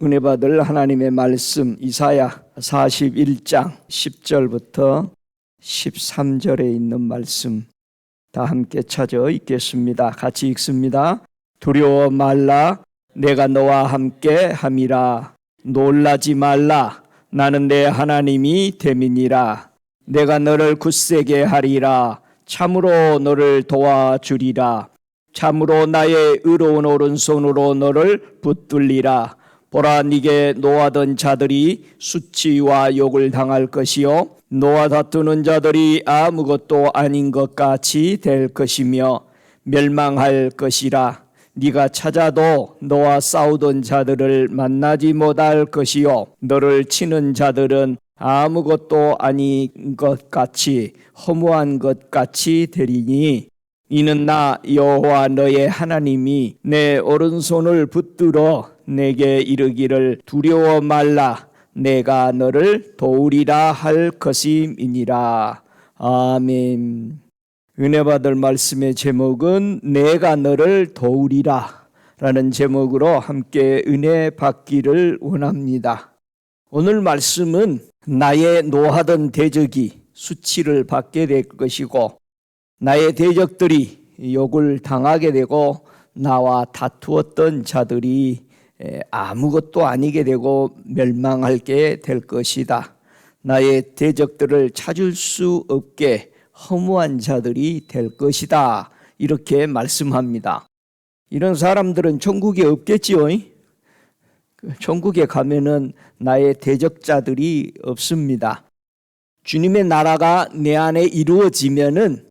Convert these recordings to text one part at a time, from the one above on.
은혜 받을 하나님의 말씀 이사야 41장 10절부터 13절에 있는 말씀 다 함께 찾아 읽겠습니다. 같이 읽습니다. 두려워 말라, 내가 너와 함께 함이라. 놀라지 말라, 나는 내 하나님이 됨이니라. 내가 너를 굳세게 하리라. 참으로 너를 도와주리라. 참으로 나의 의로운 오른손으로 너를 붙들리라. 보라, 네게 노하던 자들이 수치와 욕을 당할 것이요 너와 다투는 자들이 아무것도 아닌 것 같이 될 것이며 멸망할 것이라. 네가 찾아도 너와 싸우던 자들을 만나지 못할 것이요 너를 치는 자들은 아무것도 아닌 것 같이 허무한 것 같이 되리니 이는 나 여호와 너의 하나님이 내 오른손을 붙들어 내게 이르기를 두려워 말라, 내가 너를 도우리라 할 것임이니라. 아멘. 은혜 받을 말씀의 제목은 내가 너를 도우리라 라는 제목으로 함께 은혜 받기를 원합니다. 오늘 말씀은 나의 노하던 대적이 수치를 받게 될 것이고 나의 대적들이 욕을 당하게 되고 나와 다투었던 자들이 아무것도 아니게 되고 멸망하게 될 것이다. 나의 대적들을 찾을 수 없게 허무한 자들이 될 것이다. 이렇게 말씀합니다. 이런 사람들은 천국에 없겠지요. 천국에 가면은 나의 대적자들이 없습니다. 주님의 나라가 내 안에 이루어지면은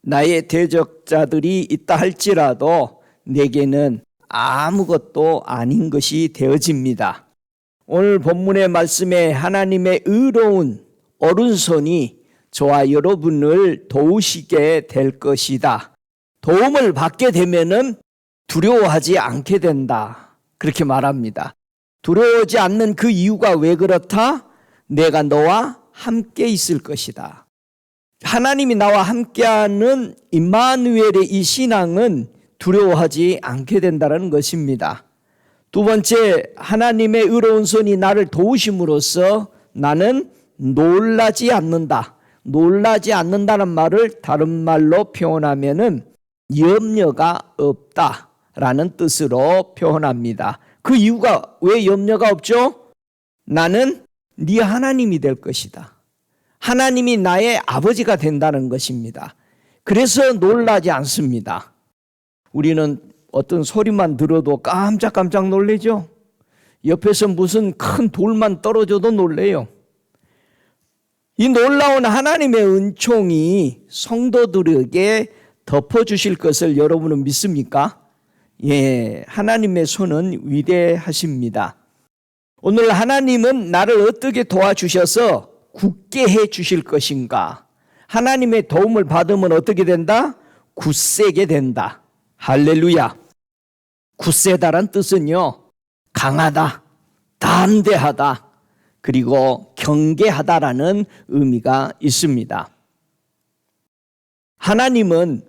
나의 대적자들이 있다 할지라도 내게는 아무것도 아닌 것이 되어집니다. 오늘 본문의 말씀에 하나님의 의로운 오른손이 저와 여러분을 도우시게 될 것이다. 도움을 받게 되면은 두려워하지 않게 된다. 그렇게 말합니다. 두려워하지 않는 그 이유가 왜 그렇다? 내가 너와 함께 있을 것이다. 하나님이 나와 함께하는 임마누엘의 이 신앙은 두려워하지 않게 된다는 것입니다. 두 번째, 하나님의 의로운 손이 나를 도우심으로써 나는 놀라지 않는다. 놀라지 않는다는 말을 다른 말로 표현하면은 염려가 없다라는 뜻으로 표현합니다. 그 이유가 왜 염려가 없죠? 나는 네 하나님이 될 것이다. 하나님이 나의 아버지가 된다는 것입니다. 그래서 놀라지 않습니다. 우리는 어떤 소리만 들어도 깜짝깜짝 놀래죠. 옆에서 무슨 큰 돌만 떨어져도 놀래요. 이 놀라운 하나님의 은총이 성도들에게 덮어주실 것을 여러분은 믿습니까? 예, 하나님의 손은 위대하십니다. 오늘 하나님은 나를 어떻게 도와주셔서 굳게 해 주실 것인가? 하나님의 도움을 받으면 어떻게 된다? 굳세게 된다. 할렐루야. 굳세다란 뜻은요, 강하다, 담대하다, 그리고 경계하다라는 의미가 있습니다. 하나님은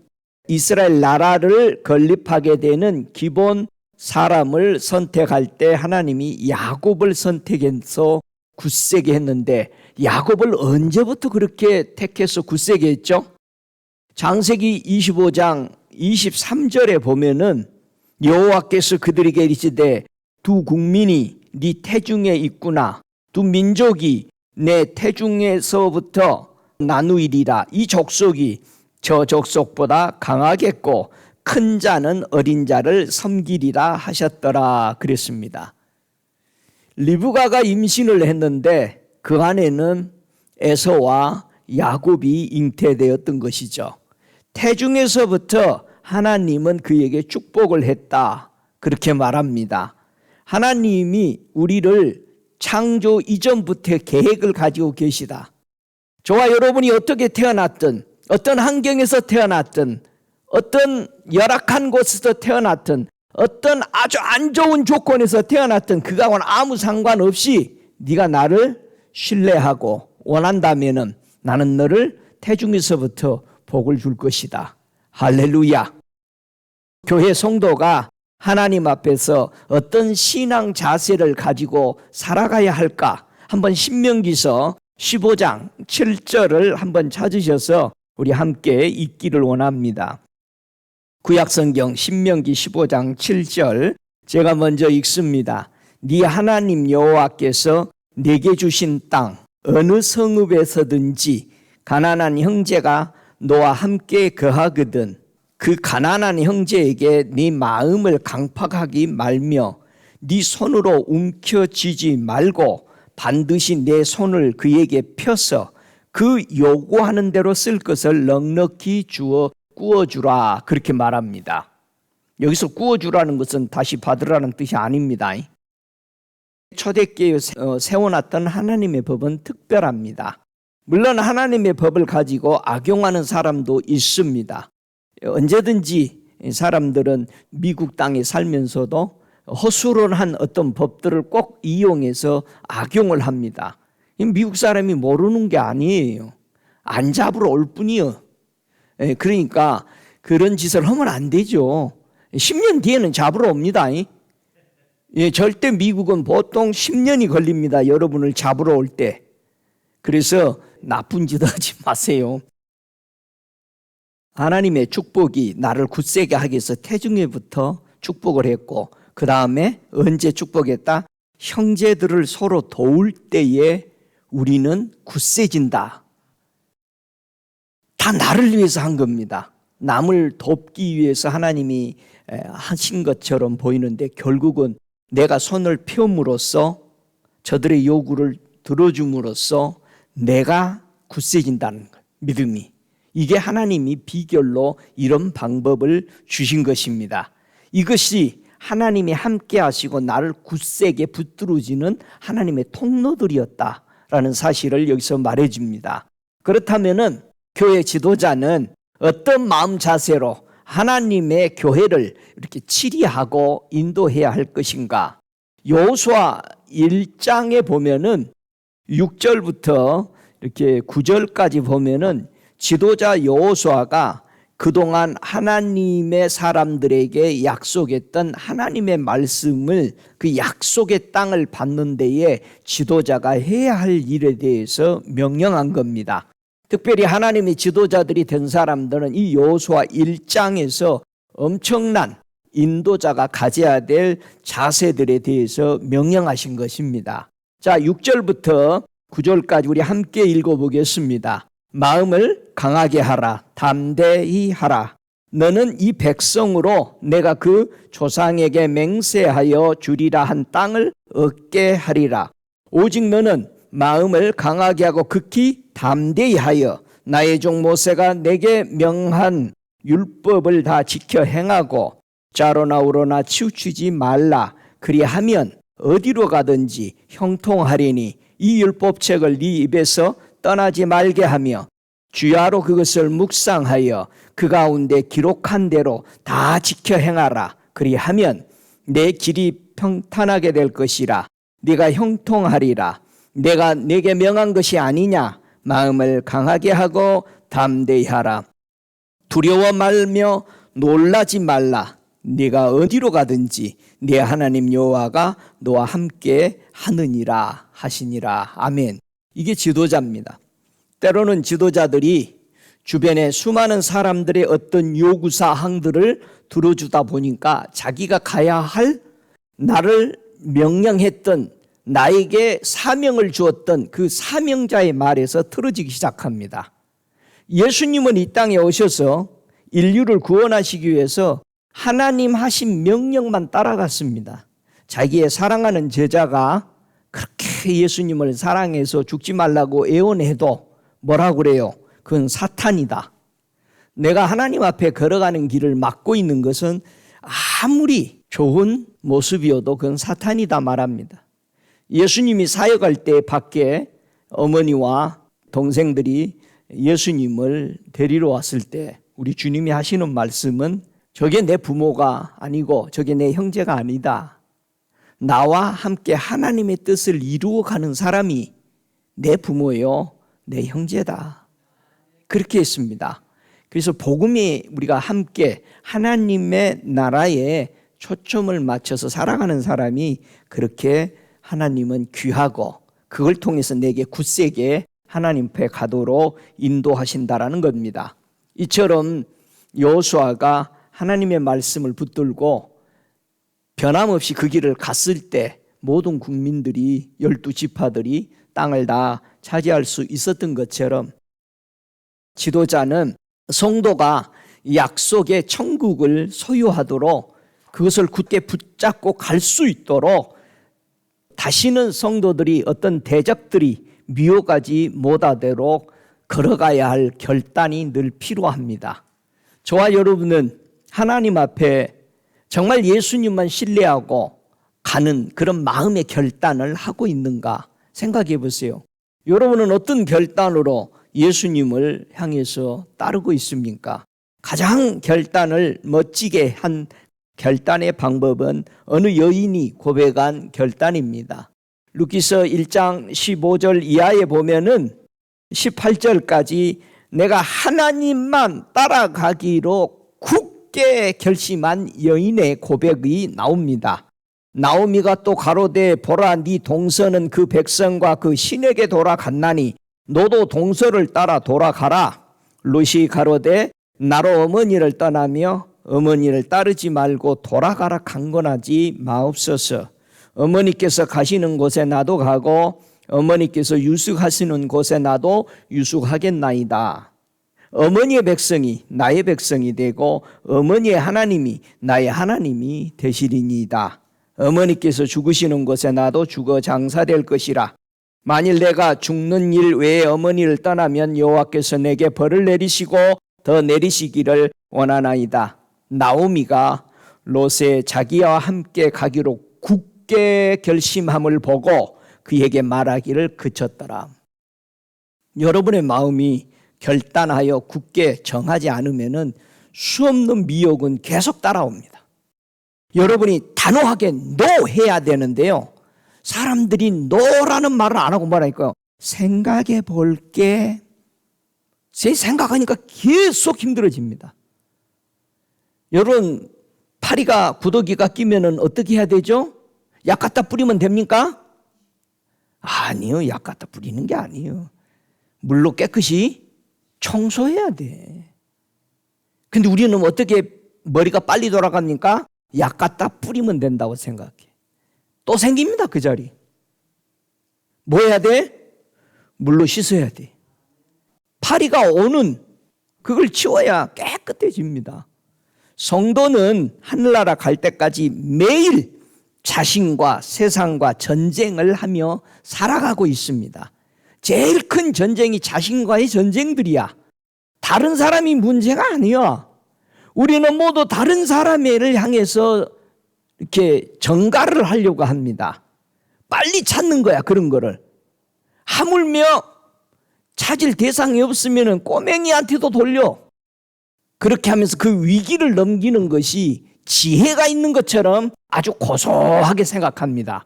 이스라엘 나라를 건립하게 되는 기본 사람을 선택할 때 하나님이 야곱을 선택해서 굳세게 했는데 야곱을 언제부터 그렇게 택해서 굳세게 했죠? 창세기 25장 23절에 보면은 여호와께서 그들에게 이르시되 두 국민이 네 태중에 있구나. 두 민족이 내 태중에서부터 나누이리라. 이 족속이 저 족속보다 강하겠고 큰 자는 어린 자를 섬기리라 하셨더라 그랬습니다. 리브가가 임신을 했는데 그 안에는 에서와 야곱이 잉태되었던 것이죠. 태중에서부터 하나님은 그에게 축복을 했다. 그렇게 말합니다. 하나님이 우리를 창조 이전부터 계획을 가지고 계시다. 저와 여러분이 어떻게 태어났든 어떤 환경에서 태어났든 어떤 열악한 곳에서 태어났든 어떤 아주 안 좋은 조건에서 태어났든 그거와는 아무 상관없이 네가 나를 신뢰하고 원한다면은 나는 너를 태중에서부터 복을 줄 것이다. 할렐루야. 교회 성도가 하나님 앞에서 어떤 신앙 자세를 가지고 살아가야 할까? 한번 신명기서 15장 7절을 한번 찾으셔서 우리 함께 읽기를 원합니다. 구약성경 신명기 15장 7절 제가 먼저 읽습니다. 네 하나님 여호와께서 네게 주신 땅 어느 성읍에서든지 가난한 형제가 너와 함께 거하거든 그 가난한 형제에게 네 마음을 강팍하기 말며 네 손으로 움켜쥐지 말고 반드시 내 손을 그에게 펴서 그 요구하는 대로 쓸 것을 넉넉히 주어 구워주라 그렇게 말합니다. 여기서 구워주라는 것은 다시 받으라는 뜻이 아닙니다. 초대교회에 세워놨던 하나님의 법은 특별합니다. 물론 하나님의 법을 가지고 악용하는 사람도 있습니다. 언제든지 사람들은 미국 땅에 살면서도 허술한 어떤 법들을 꼭 이용해서 악용을 합니다. 미국 사람이 모르는 게 아니에요. 안 잡으러 올 뿐이요. 그러니까 그런 짓을 하면 안 되죠. 10년 뒤에는 잡으러 옵니다. 절대 미국은 보통 10년이 걸립니다. 여러분을 잡으러 올 때. 그래서 나쁜 짓 하지 마세요. 하나님의 축복이 나를 굳세게 하기 위해서 태중에부터 축복을 했고 그 다음에 언제 축복했다? 형제들을 서로 도울 때에 우리는 굳세진다. 다 나를 위해서 한 겁니다. 남을 돕기 위해서 하나님이 하신 것처럼 보이는데 결국은 내가 손을 펴므로써 저들의 요구를 들어줌으로써 내가 굳세진다는 것, 믿음이. 이게 하나님이 비결로 이런 방법을 주신 것입니다. 이것이 하나님이 함께 하시고 나를 굳세게 붙들어지는 하나님의 통로들이었다라는 사실을 여기서 말해줍니다. 그렇다면은 교회 지도자는 어떤 마음 자세로 하나님의 교회를 이렇게 치리하고 인도해야 할 것인가? 여호수아 1장에 보면은 6절부터 이렇게 9절까지 보면은 지도자 여호수아가 그동안 하나님의 사람들에게 약속했던 하나님의 말씀을 그 약속의 땅을 받는 데에 지도자가 해야 할 일에 대해서 명령한 겁니다. 특별히 하나님의 지도자들이 된 사람들은 이 여호수아 1장에서 엄청난 인도자가 가져야 될 자세들에 대해서 명령하신 것입니다. 자, 6절부터 9절까지 우리 함께 읽어보겠습니다. 마음을 강하게 하라. 담대히 하라. 너는 이 백성으로 내가 그 조상에게 맹세하여 주리라 한 땅을 얻게 하리라. 오직 너는 마음을 강하게 하고 극히 담대히 하여 나의 종 모세가 내게 명한 율법을 다 지켜 행하고 좌로나 우로나 치우치지 말라. 그리하면 어디로 가든지 형통하리니 이 율법책을 네 입에서 떠나지 말게 하며 주야로 그것을 묵상하여 그 가운데 기록한 대로 다 지켜 행하라. 그리하면 내 길이 평탄하게 될 것이라. 네가 형통하리라. 내가 네게 명한 것이 아니냐. 마음을 강하게 하고 담대히 하라. 두려워 말며 놀라지 말라. 네가 어디로 가든지 네 하나님 여호와가 너와 함께 하느니라 하시니라. 아멘. 이게 지도자입니다. 때로는 지도자들이 주변에 수많은 사람들의 어떤 요구사항들을 들어주다 보니까 자기가 가야 할 나를 명령했던 나에게 사명을 주었던 그 사명자의 말에서 틀어지기 시작합니다. 예수님은 이 땅에 오셔서 인류를 구원하시기 위해서 하나님 하신 명령만 따라갔습니다. 자기의 사랑하는 제자가 그렇게 예수님을 사랑해서 죽지 말라고 애원해도 뭐라고 그래요? 그건 사탄이다. 내가 하나님 앞에 걸어가는 길을 막고 있는 것은 아무리 좋은 모습이어도 그건 사탄이다 말합니다. 예수님이 사역할 때 밖에 어머니와 동생들이 예수님을 데리러 왔을 때 우리 주님이 하시는 말씀은 저게 내 부모가 아니고 저게 내 형제가 아니다. 나와 함께 하나님의 뜻을 이루어가는 사람이 내 부모요, 내 형제다. 그렇게 했습니다. 그래서 복음이 우리가 함께 하나님의 나라의 초점을 맞춰서 살아가는 사람이 그렇게 하나님은 귀하고 그걸 통해서 내게 굳세게 하나님 앞에 가도록 인도하신다라는 겁니다. 이처럼 여호수아가 하나님의 말씀을 붙들고 변함없이 그 길을 갔을 때 모든 국민들이 12지파들이 땅을 다 차지할 수 있었던 것처럼 지도자는 성도가 약속의 천국을 소유하도록 그것을 굳게 붙잡고 갈 수 있도록 다시는 성도들이 어떤 대적들이 미혹하지 못하도록 걸어가야 할 결단이 늘 필요합니다. 저와 여러분은 하나님 앞에 정말 예수님만 신뢰하고 가는 그런 마음의 결단을 하고 있는가 생각해 보세요. 여러분은 어떤 결단으로 예수님을 향해서 따르고 있습니까? 가장 결단을 멋지게 한 결단의 방법은 어느 여인이 고백한 결단입니다. 루키서 1장 15절 이하에 보면은 18절까지 내가 하나님만 따라가기로 굳게 결심한 여인의 고백이 나옵니다. 나오미가 또 가로되 보라 네 동서는 그 백성과 그 신에게 돌아갔나니 너도 동서를 따라 돌아가라. 롯이 가로되 나로 어머니를 떠나며 어머니를 따르지 말고 돌아가라 강권하지 마옵소서. 어머니께서 가시는 곳에 나도 가고 어머니께서 유숙하시는 곳에 나도 유숙하겠나이다. 어머니의 백성이 나의 백성이 되고 어머니의 하나님이 나의 하나님이 되시리니이다. 어머니께서 죽으시는 곳에 나도 죽어 장사될 것이라. 만일 내가 죽는 일 외에 어머니를 떠나면 여호와께서 내게 벌을 내리시고 더 내리시기를 원하나이다. 나오미가 롯의 자기와 함께 가기로 굳게 결심함을 보고 그에게 말하기를 그쳤더라. 여러분의 마음이 결단하여 굳게 정하지 않으면 수없는 미혹은 계속 따라옵니다. 여러분이 단호하게 NO 해야 되는데요. 사람들이 NO라는 말을 안 하고 뭐라니까요. 생각해 볼게. 생각하니까 계속 힘들어집니다. 여러분 파리가 구더기가 끼면 어떻게 해야 되죠? 약 갖다 뿌리면 됩니까? 아니요. 약 갖다 뿌리는 게 아니에요. 물로 깨끗이 청소해야 돼. 근데 우리는 어떻게 머리가 빨리 돌아갑니까? 약 갖다 뿌리면 된다고 생각해. 또 생깁니다. 그 자리. 뭐 해야 돼? 물로 씻어야 돼. 파리가 오는 그걸 치워야 깨끗해집니다. 성도는 하늘나라 갈 때까지 매일 자신과 세상과 전쟁을 하며 살아가고 있습니다. 제일 큰 전쟁이 자신과의 전쟁들이야. 다른 사람이 문제가 아니야. 우리는 모두 다른 사람을 향해서 이렇게 정가를 하려고 합니다. 빨리 찾는 거야, 그런 거를. 하물며 찾을 대상이 없으면 꼬맹이한테도 돌려. 그렇게 하면서 그 위기를 넘기는 것이 지혜가 있는 것처럼 아주 고소하게 생각합니다.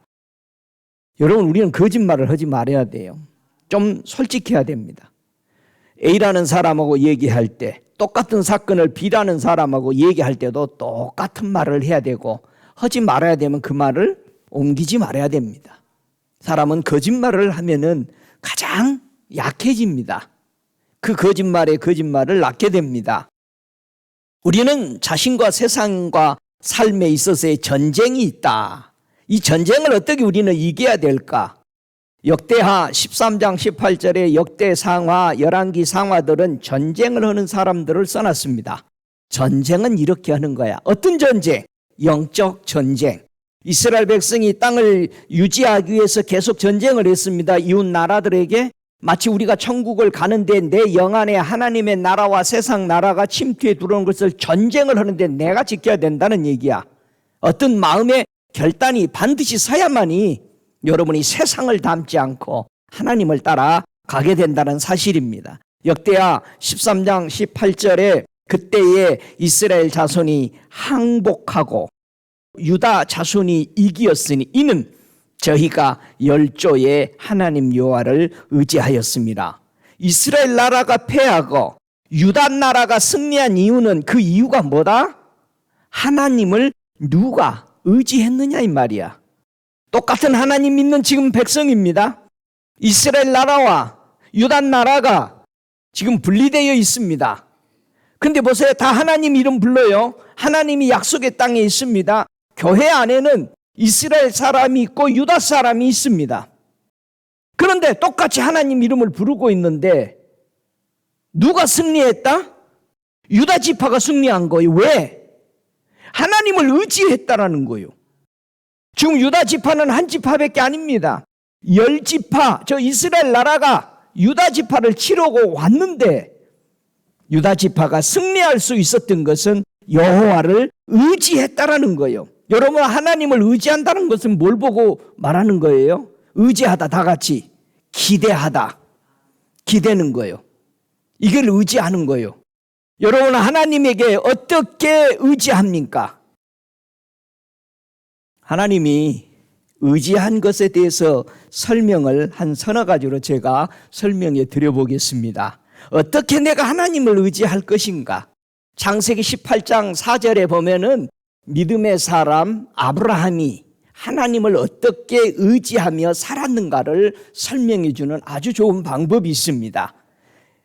여러분, 우리는 거짓말을 하지 말아야 돼요. 좀 솔직해야 됩니다. A라는 사람하고 얘기할 때 똑같은 사건을 B라는 사람하고 얘기할 때도 똑같은 말을 해야 되고 하지 말아야 되면 그 말을 옮기지 말아야 됩니다. 사람은 거짓말을 하면은 가장 약해집니다. 그 거짓말에 거짓말을 낳게 됩니다. 우리는 자신과 세상과 삶에 있어서의 전쟁이 있다. 이 전쟁을 어떻게 우리는 이겨야 될까? 역대하 13장 18절에 역대상하, 열왕기 상하들은 전쟁을 하는 사람들을 써놨습니다. 전쟁은 이렇게 하는 거야. 어떤 전쟁? 영적 전쟁. 이스라엘 백성이 땅을 유지하기 위해서 계속 전쟁을 했습니다. 이웃 나라들에게. 마치 우리가 천국을 가는데 내 영 안에 하나님의 나라와 세상 나라가 침투해 들어오는 것을 전쟁을 하는데 내가 지켜야 된다는 얘기야. 어떤 마음의 결단이 반드시 서야만이 여러분이 세상을 닮지 않고 하나님을 따라 가게 된다는 사실입니다. 역대하 13장 18절에 그때에 이스라엘 자손이 항복하고 유다 자손이 이기었으니 이는 저희가 열조의 하나님 여호와를 의지하였습니다. 이스라엘 나라가 패하고 유다 나라가 승리한 이유는 그 이유가 뭐다? 하나님을 누가 의지했느냐 이 말이야. 똑같은 하나님 믿는 지금 백성입니다. 이스라엘 나라와 유다 나라가 지금 분리되어 있습니다. 근데 보세요. 다 하나님 이름 불러요. 하나님이 약속의 땅에 있습니다. 교회 안에는 이스라엘 사람이 있고 유다 사람이 있습니다. 그런데 똑같이 하나님 이름을 부르고 있는데 누가 승리했다? 유다 지파가 승리한 거예요. 왜? 하나님을 의지했다라는 거예요. 지금 유다 지파는 한 지파밖에 아닙니다. 10지파, 저 이스라엘 나라가 유다 지파를 치르고 왔는데 유다 지파가 승리할 수 있었던 것은 여호와를 의지했다라는 거예요. 여러분, 하나님을 의지한다는 것은 뭘 보고 말하는 거예요? 의지하다, 다 같이 기대하다, 기대는 거예요. 이걸 의지하는 거예요. 여러분, 하나님에게 어떻게 의지합니까? 하나님이 의지한 것에 대해서 설명을 한 서너 가지로 제가 설명해 드려보겠습니다. 어떻게 내가 하나님을 의지할 것인가? 창세기 18장 4절에 보면은 믿음의 사람 아브라함이 하나님을 어떻게 의지하며 살았는가를 설명해 주는 아주 좋은 방법이 있습니다.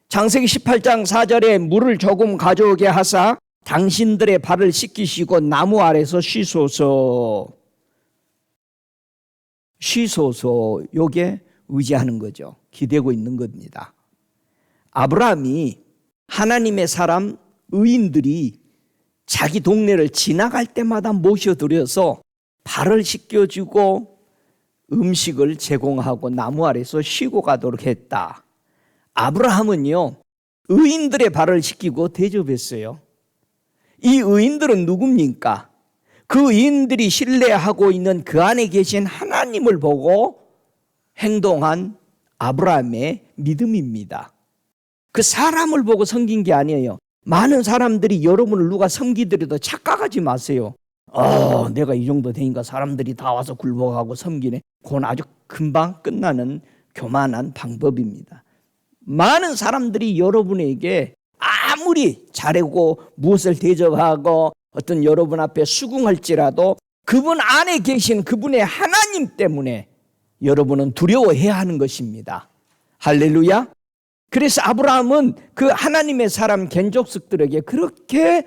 창세기 18장 4절에 물을 조금 가져오게 하사 당신들의 발을 씻기시고 나무 아래서 쉬소서. 쉬소서. 요게 의지하는 거죠. 기대고 있는 겁니다. 아브라함이 하나님의 사람 의인들이 자기 동네를 지나갈 때마다 모셔들여서 발을 씻겨주고 음식을 제공하고 나무 아래서 쉬고 가도록 했다. 아브라함은요, 의인들의 발을 씻기고 대접했어요. 이 의인들은 누굽니까? 그 의인들이 신뢰하고 있는 그 안에 계신 하나님을 보고 행동한 아브라함의 믿음입니다. 그 사람을 보고 섬긴 게 아니에요. 많은 사람들이 여러분을 누가 섬기더라도 착각하지 마세요. 내가 이 정도 되니까 사람들이 다 와서 굴복하고 섬기네. 그건 아주 금방 끝나는 교만한 방법입니다. 많은 사람들이 여러분에게 아무리 잘하고 무엇을 대접하고 어떤 여러분 앞에 수긍할지라도 그분 안에 계신 그분의 하나님 때문에 여러분은 두려워해야 하는 것입니다. 할렐루야. 그래서 아브라함은 그 하나님의 사람 겐족속들에게 그렇게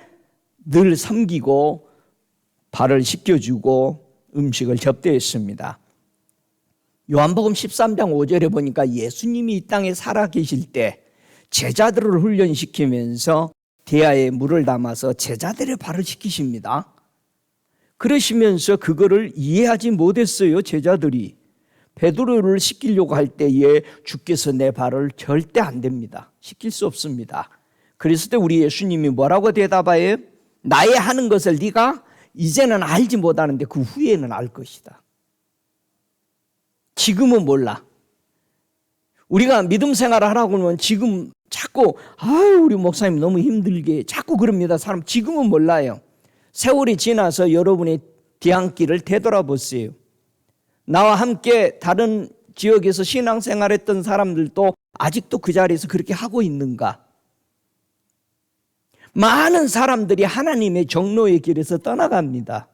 늘 섬기고 발을 씻겨주고 음식을 접대했습니다. 요한복음 13장 5절에 보니까 예수님이 이 땅에 살아 계실 때 제자들을 훈련시키면서 대야에 물을 담아서 제자들의 발을 씻기십니다. 그러시면서 그거를 이해하지 못했어요. 제자들이 베드로를 씻기려고 할 때에 주께서 내 발을 절대 안 됩니다. 씻길 수 없습니다. 그랬을 때 우리 예수님이 뭐라고 대답해요? 나의 하는 것을 네가 이제는 알지 못하는데 그 후에는 알 것이다. 지금은 몰라. 우리가 믿음 생활을 하라고 하면 지금 자꾸 우리 목사님 너무 힘들게 자꾸 그럽니다. 사람 지금은 몰라요. 세월이 지나서 여러분의 뒤안길을 되돌아보세요. 나와 함께 다른 지역에서 신앙생활했던 사람들도 아직도 그 자리에서 그렇게 하고 있는가? 많은 사람들이 하나님의 정로의 길에서 떠나갑니다.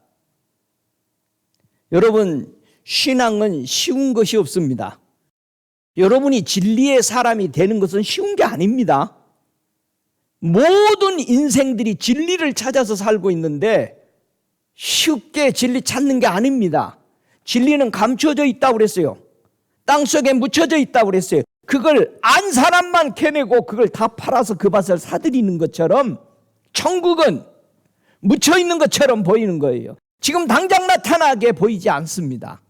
여러분, 신앙은 쉬운 것이 없습니다. 여러분이 진리의 사람이 되는 것은 쉬운 게 아닙니다. 모든 인생들이 진리를 찾아서 살고 있는데 쉽게 진리 찾는 게 아닙니다. 진리는 감춰져 있다고 그랬어요. 땅속에 묻혀져 있다고 그랬어요. 그걸 안 사람만 캐내고 그걸 다 팔아서 그 밭을 사들이는 것처럼 천국은 묻혀 있는 것처럼 보이는 거예요. 지금 당장 나타나게 보이지 않습니다.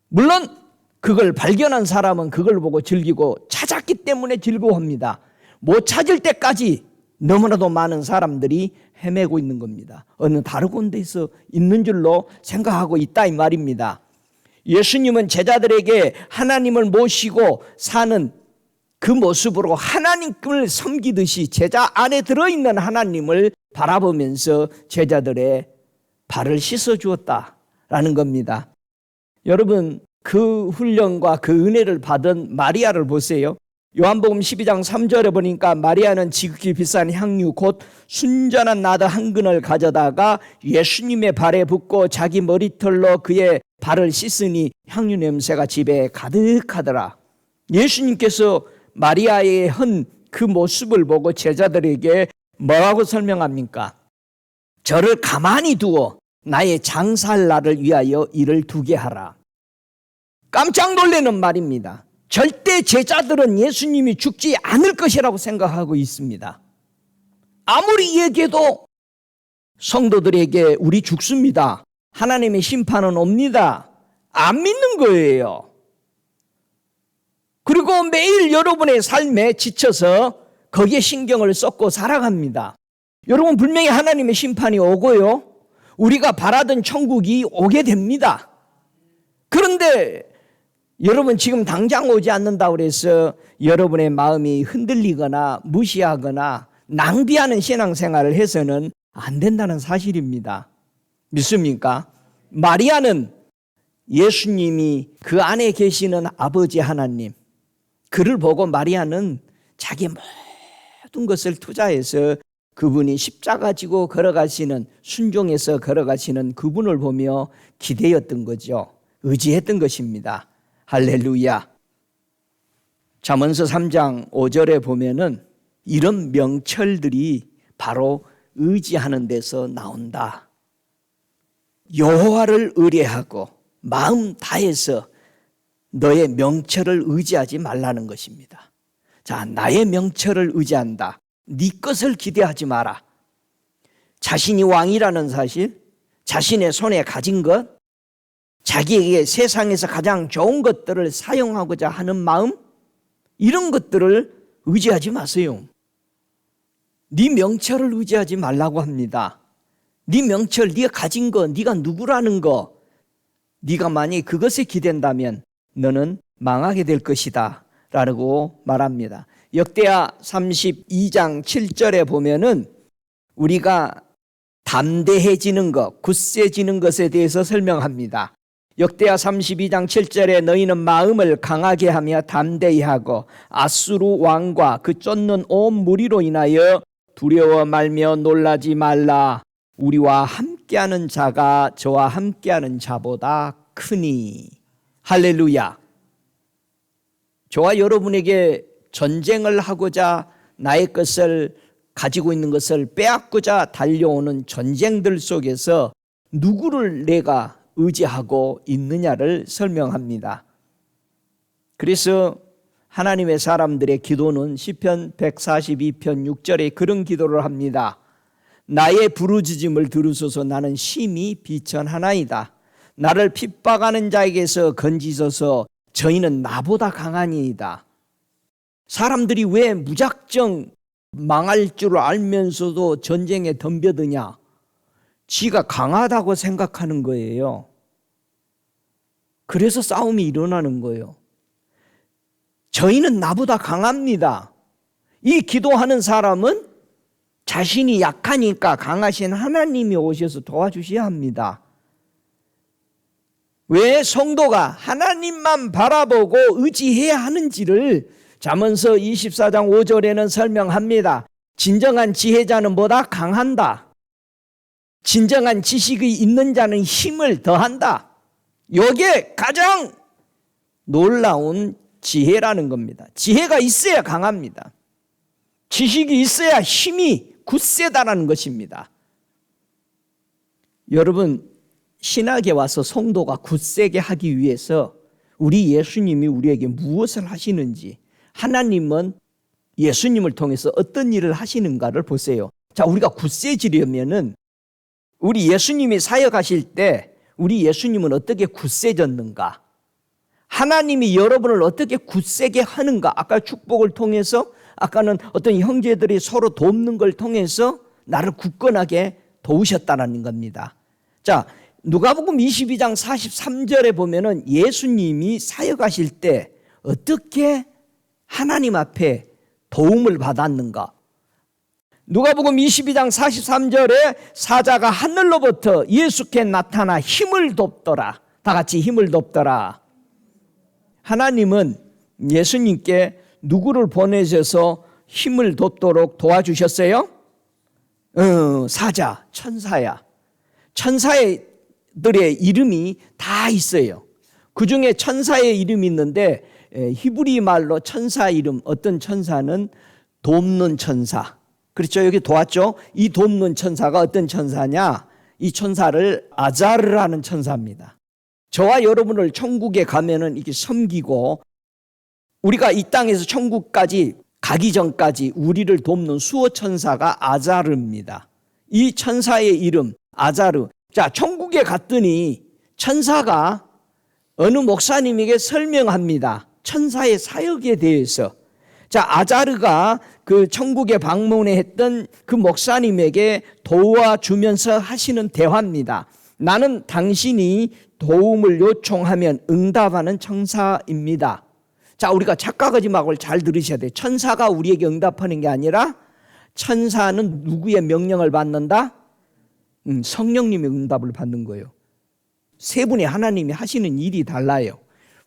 물론 그걸 발견한 사람은 그걸 보고 즐기고 찾았기 때문에 즐거워합니다. 못 찾을 때까지 너무나도 많은 사람들이 헤매고 있는 겁니다. 어느 다른 데서 있는 줄로 생각하고 있다 이 말입니다. 예수님은 제자들에게 하나님을 모시고 사는 그 모습으로 하나님을 섬기듯이 제자 안에 들어있는 하나님을 바라보면서 제자들의 발을 씻어주었다라는 겁니다. 여러분, 그 훈련과 그 은혜를 받은 마리아를 보세요. 요한복음 12장 3절에 보니까 마리아는 지극히 비싼 향유 곧 순전한 나드 한 근을 가져다가 예수님의 발에 붓고 자기 머리털로 그의 발을 씻으니 향유 냄새가 집에 가득하더라. 예수님께서 마리아의 한 그 모습을 보고 제자들에게 뭐라고 설명합니까? 저를 가만히 두어 나의 장사할 날을 위하여 일을 두게 하라. 깜짝 놀라는 말입니다. 절대 제자들은 예수님이 죽지 않을 것이라고 생각하고 있습니다. 아무리 얘기해도 성도들에게 우리 죽습니다. 하나님의 심판은 옵니다. 안 믿는 거예요. 그리고 매일 여러분의 삶에 지쳐서 거기에 신경을 쏟고 살아갑니다. 여러분 분명히 하나님의 심판이 오고요. 우리가 바라던 천국이 오게 됩니다. 그런데 여러분 지금 당장 오지 않는다고 해서 여러분의 마음이 흔들리거나 무시하거나 낭비하는 신앙생활을 해서는 안 된다는 사실입니다. 믿습니까? 마리아는 예수님이 그 안에 계시는 아버지 하나님, 그를 보고 마리아는 자기 모든 것을 투자해서 그분이 십자가 지고 걸어가시는, 순종해서 걸어가시는 그분을 보며 기대었던 거죠. 의지했던 것입니다. 할렐루야. 잠언서 3장 5절에 보면은 이런 명철들이 바로 의지하는 데서 나온다. 여호와를 의뢰하고 마음 다해서 너의 명철을 의지하지 말라는 것입니다. 자, 나의 명철을 의지한다. 네 것을 기대하지 마라. 자신이 왕이라는 사실, 자신의 손에 가진 것, 자기에게 세상에서 가장 좋은 것들을 사용하고자 하는 마음, 이런 것들을 의지하지 마세요. 네 명철을 의지하지 말라고 합니다. 네 명철, 네가 가진 거, 네가 누구라는 거, 네가 만약 그것에 기댄다면 너는 망하게 될 것이다 라고 말합니다. 역대하 32장 7절에 보면은 우리가 담대해지는 것, 굳세지는 것에 대해서 설명합니다. 역대하 32장 7절에 너희는 마음을 강하게 하며 담대히 하고 아수르 왕과 그 쫓는 온 무리로 인하여 두려워 말며 놀라지 말라. 우리와 함께하는 자가 저와 함께하는 자보다 크니. 할렐루야. 저와 여러분에게 전쟁을 하고자 나의 것을 가지고 있는 것을 빼앗고자 달려오는 전쟁들 속에서 누구를 내가 의지하고 있느냐를 설명합니다. 그래서 하나님의 사람들의 기도는 시편 142편 6절에 그런 기도를 합니다. 나의 부르짖음을 들으소서. 나는 심히 비천하나이다. 나를 핍박하는 자에게서 건지소서. 저희는 나보다 강하니이다. 사람들이 왜 무작정 망할 줄 알면서도 전쟁에 덤벼드냐? 지가 강하다고 생각하는 거예요. 그래서 싸움이 일어나는 거예요. 저희는 나보다 강합니다. 이 기도하는 사람은 자신이 약하니까 강하신 하나님이 오셔서 도와주셔야 합니다. 왜 성도가 하나님만 바라보고 의지해야 하는지를 잠언서 24장 5절에는 설명합니다. 진정한 지혜자는 보다 강한다. 진정한 지식이 있는 자는 힘을 더한다. 이게 가장 놀라운 지혜라는 겁니다. 지혜가 있어야 강합니다. 지식이 있어야 힘이 굳세다라는 것입니다. 여러분, 신학에 와서 성도가 굳세게 하기 위해서 우리 예수님이 우리에게 무엇을 하시는지, 하나님은 예수님을 통해서 어떤 일을 하시는가를 보세요. 자, 우리가 굳세지려면은 우리 예수님이 사역하실 때 우리 예수님은 어떻게 굳세졌는가? 하나님이 여러분을 어떻게 굳세게 하는가? 아까 축복을 통해서, 아까는 어떤 형제들이 서로 돕는 걸 통해서 나를 굳건하게 도우셨다는 겁니다. 자, 누가복음 22장 43절에 보면은 예수님이 사역하실 때 어떻게 하나님 앞에 도움을 받았는가? 누가복음 22장 43절에 사자가 하늘로부터 예수께 나타나 힘을 돕더라. 다 같이 힘을 돕더라. 하나님은 예수님께 누구를 보내셔서 힘을 돋도록 도와주셨어요? 사자, 천사야. 천사들의 이름이 다 있어요. 그 중에 천사의 이름이 있는데 히브리 말로 천사 이름, 어떤 천사는 돕는 천사. 그렇죠? 여기 도왔죠? 이 돕는 천사가 어떤 천사냐? 이 천사를 아자르라는 천사입니다. 저와 여러분을 천국에 가면은 이렇게 섬기고 우리가 이 땅에서 천국까지 가기 전까지 우리를 돕는 수호 천사가 아자르입니다. 이 천사의 이름 아자르. 자, 천국에 갔더니 천사가 어느 목사님에게 설명합니다. 천사의 사역에 대해서. 자, 아자르가 그 천국에 방문해 했던 그 목사님에게 도와주면서 하시는 대화입니다. 나는 당신이 도움을 요청하면 응답하는 천사입니다. 자, 우리가 착각하지 말고 잘 들으셔야 돼요. 천사가 우리에게 응답하는 게 아니라 천사는 누구의 명령을 받는다? 성령님의 응답을 받는 거예요. 세 분의 하나님이 하시는 일이 달라요.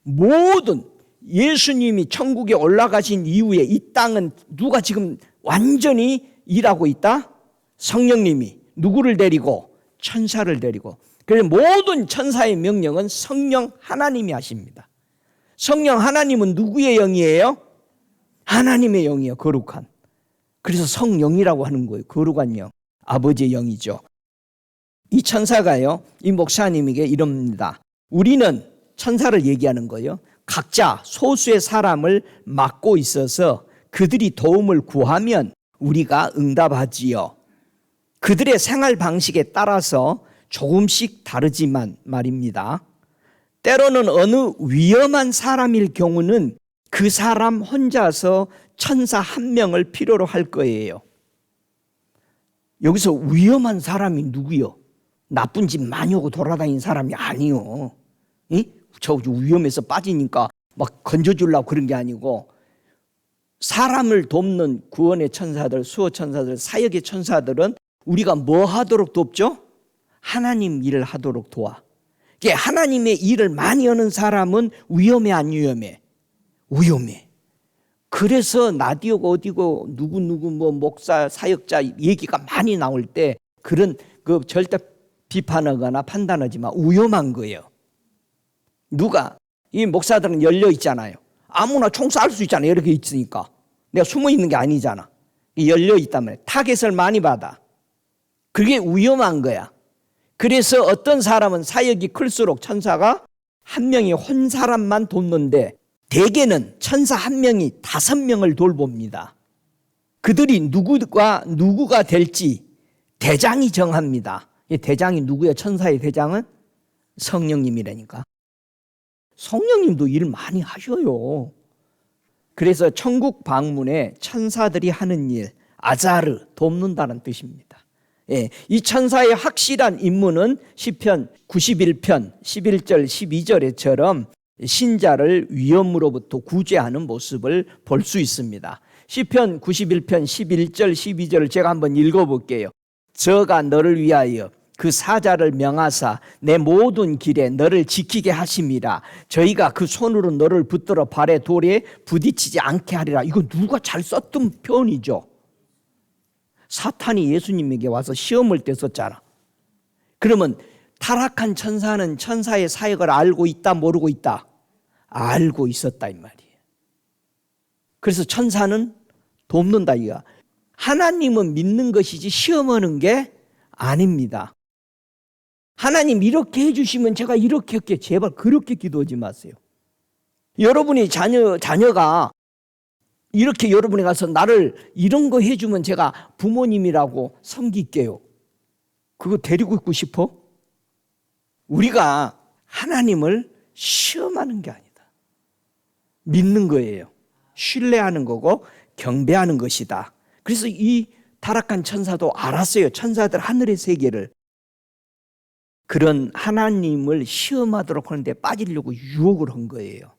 모든 예수님이 천국에 올라가신 이후에 이 땅은 누가 지금 완전히 일하고 있다? 성령님이. 누구를 데리고? 천사를 데리고. 그래서 모든 천사의 명령은 성령 하나님이 하십니다. 성령 하나님은 누구의 영이에요? 하나님의 영이에요. 거룩한. 그래서 성령이라고 하는 거예요. 거룩한 영. 아버지의 영이죠. 이 천사가요, 이 목사님에게 이럽니다. 우리는 천사를 얘기하는 거예요. 각자 소수의 사람을 맡고 있어서 그들이 도움을 구하면 우리가 응답하지요. 그들의 생활 방식에 따라서 조금씩 다르지만 말입니다. 때로는 어느 위험한 사람일 경우는 그 사람 혼자서 천사 한 명을 필요로 할 거예요. 여기서 위험한 사람이 누구요? 나쁜 짓 많이 하고 돌아다니는 사람이 아니요. 저 위험해서 빠지니까 막 건져주려고 그런 게 아니고 사람을 돕는 구원의 천사들, 수호 천사들, 사역의 천사들은 우리가 뭐 하도록 돕죠? 하나님 일을 하도록 도와. 하나님의 일을 많이 하는 사람은 위험해 안 위험해? 위험해. 그래서 라디오가 어디고 누구 뭐 목사 사역자 얘기가 많이 나올 때 그런 그 절대 비판하거나 판단하지 마. 위험한 거예요. 누가 이 목사들은 열려 있잖아요. 아무나 총 쏴올 수 있잖아요. 이렇게 있으니까 내가 숨어 있는 게 아니잖아. 열려 있다면 타겟을 많이 받아. 그게 위험한 거야. 그래서 어떤 사람은 사역이 클수록 천사가 한 명이 한 사람만 돕는데 대개는 천사 한 명이 5명을 돌봅니다. 그들이 누구가 될지 대장이 정합니다. 이 대장이 누구예요? 천사의 대장은 성령님이라니까. 성령님도 일 많이 하셔요. 그래서 천국 방문에 천사들이 하는 일, 아자르, 돕는다는 뜻입니다. 예, 이 천사의 확실한 임무는 시편 91편 11절 12절에처럼 신자를 위험으로부터 구제하는 모습을 볼 수 있습니다. 시편 91편 11절 12절을 제가 한번 읽어볼게요. 저가 너를 위하여 그 사자를 명하사 내 모든 길에 너를 지키게 하심이라. 저희가 그 손으로 너를 붙들어 발에 돌에 부딪히지 않게 하리라. 이거 누가 잘 썼던 표현이죠. 사탄이 예수님에게 와서 시험을 때 썼잖아. 그러면 타락한 천사는 천사의 사역을 알고 있다 모르고 있다? 알고 있었다 이 말이에요. 그래서 천사는 돕는다 이거야. 하나님은 믿는 것이지 시험하는 게 아닙니다. 하나님 이렇게 해주시면 제가 이렇게 할게요. 제발 그렇게 기도하지 마세요. 여러분이 자녀가 이렇게 여러분이 가서 나를 이런 거 해주면 제가 부모님이라고 섬길게요. 그거 데리고 있고 싶어? 우리가 하나님을 시험하는 게 아니다. 믿는 거예요. 신뢰하는 거고 경배하는 것이다. 그래서 이 타락한 천사도 알았어요. 천사들 하늘의 세계를. 그런 하나님을 시험하도록 하는데 빠지려고 유혹을 한 거예요.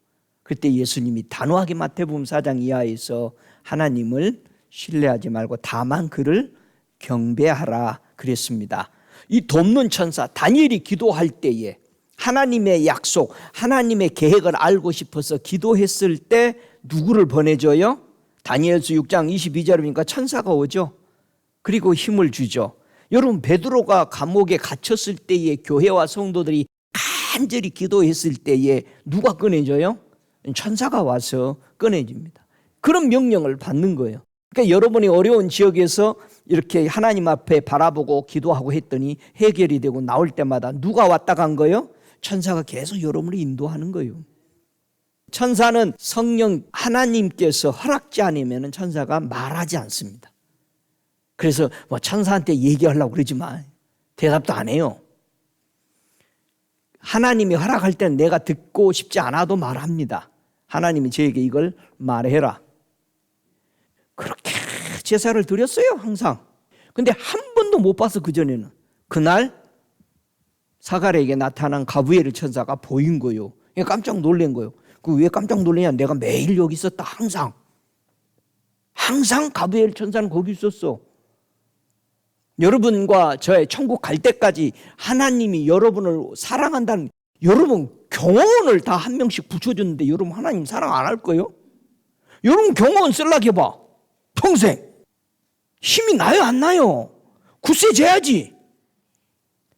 그때 예수님이 단호하게 마태복음 4장 이하에서 하나님을 신뢰하지 말고 다만 그를 경배하라 그랬습니다. 이 돕는 천사 다니엘이 기도할 때에 하나님의 약속, 하나님의 계획을 알고 싶어서 기도했을 때 누구를 보내줘요? 다니엘서 6장 22절에 보니까 천사가 오죠. 그리고 힘을 주죠. 여러분, 베드로가 감옥에 갇혔을 때에 교회와 성도들이 간절히 기도했을 때에 누가 꺼내줘요? 천사가 와서 꺼내줍니다. 그런 명령을 받는 거예요. 그러니까 여러분이 어려운 지역에서 이렇게 하나님 앞에 바라보고 기도하고 했더니 해결이 되고 나올 때마다 누가 왔다 간 거예요? 천사가 계속 여러분을 인도하는 거예요. 천사는 성령 하나님께서 허락지 않으면 천사가 말하지 않습니다. 그래서 뭐 천사한테 얘기하려고 그러지만 대답도 안 해요. 하나님이 허락할 때는 내가 듣고 싶지 않아도 말합니다. 하나님이 저에게 이걸 말해라. 그렇게 제사를 드렸어요, 항상. 근데 한 번도 못 봐서 그전에는. 그날 사가랴에게 나타난 가브리엘 천사가 보인 거예요. 깜짝 놀란 거예요. 그 왜 깜짝 놀라냐? 내가 매일 여기 있었다, 항상. 항상 가브리엘 천사는 거기 있었어. 여러분과 저의 천국 갈 때까지 하나님이 여러분을 사랑한다는, 여러분 경호원을 다 한 명씩 붙여줬는데 여러분 하나님 사랑 안 할 거예요? 여러분 경호원 쓰려고 해봐. 평생. 힘이 나요, 안 나요? 굳세져야지.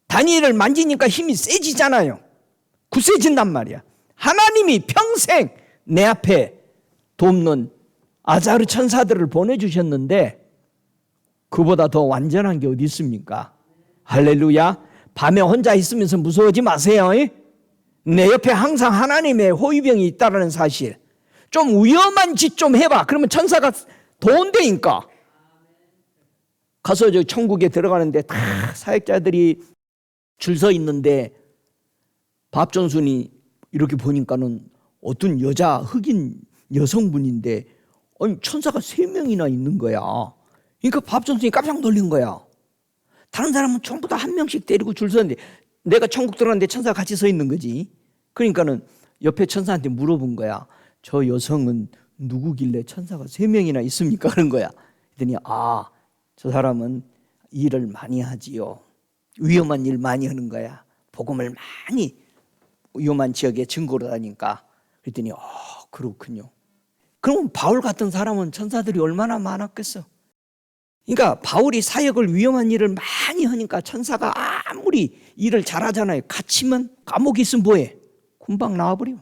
다니엘을 만지니까 힘이 세지잖아요. 굳세진단 말이야. 하나님이 평생 내 앞에 돕는 아자르 천사들을 보내주셨는데 그보다 더 완전한 게 어디 있습니까? 할렐루야. 밤에 혼자 있으면서 무서워하지 마세요. 내 옆에 항상 하나님의 호위병이 있다는 사실. 좀 위험한 짓 좀 해봐. 그러면 천사가 도운다니까. 가서 저 천국에 들어가는데 다 사역자들이 줄 서 있는데 밥전순이 이렇게 보니까는 어떤 여자 흑인 여성분인데 아니 천사가 3명이나 있는 거야. 그러니까 밥전순이 깜짝 놀란 거야. 다른 사람은 전부 다 한 명씩 데리고 줄 서는데 내가 천국 들어갔는데 천사가 같이 서 있는 거지. 그러니까는 옆에 천사한테 물어본 거야. 저 여성은 누구길래 천사가 3명이나 있습니까? 그런 거야. 그랬더니 저 사람은 일을 많이 하지요. 위험한 일 많이 하는 거야. 복음을 많이 위험한 지역에 증거로 다니까. 그랬더니 그렇군요. 그럼 바울 같은 사람은 천사들이 얼마나 많았겠어. 그러니까 바울이 사역을 위험한 일을 많이 하니까 천사가 아무리 일을 잘하잖아요. 갇히면 감옥에 있으면 뭐해? 금방 나와버려.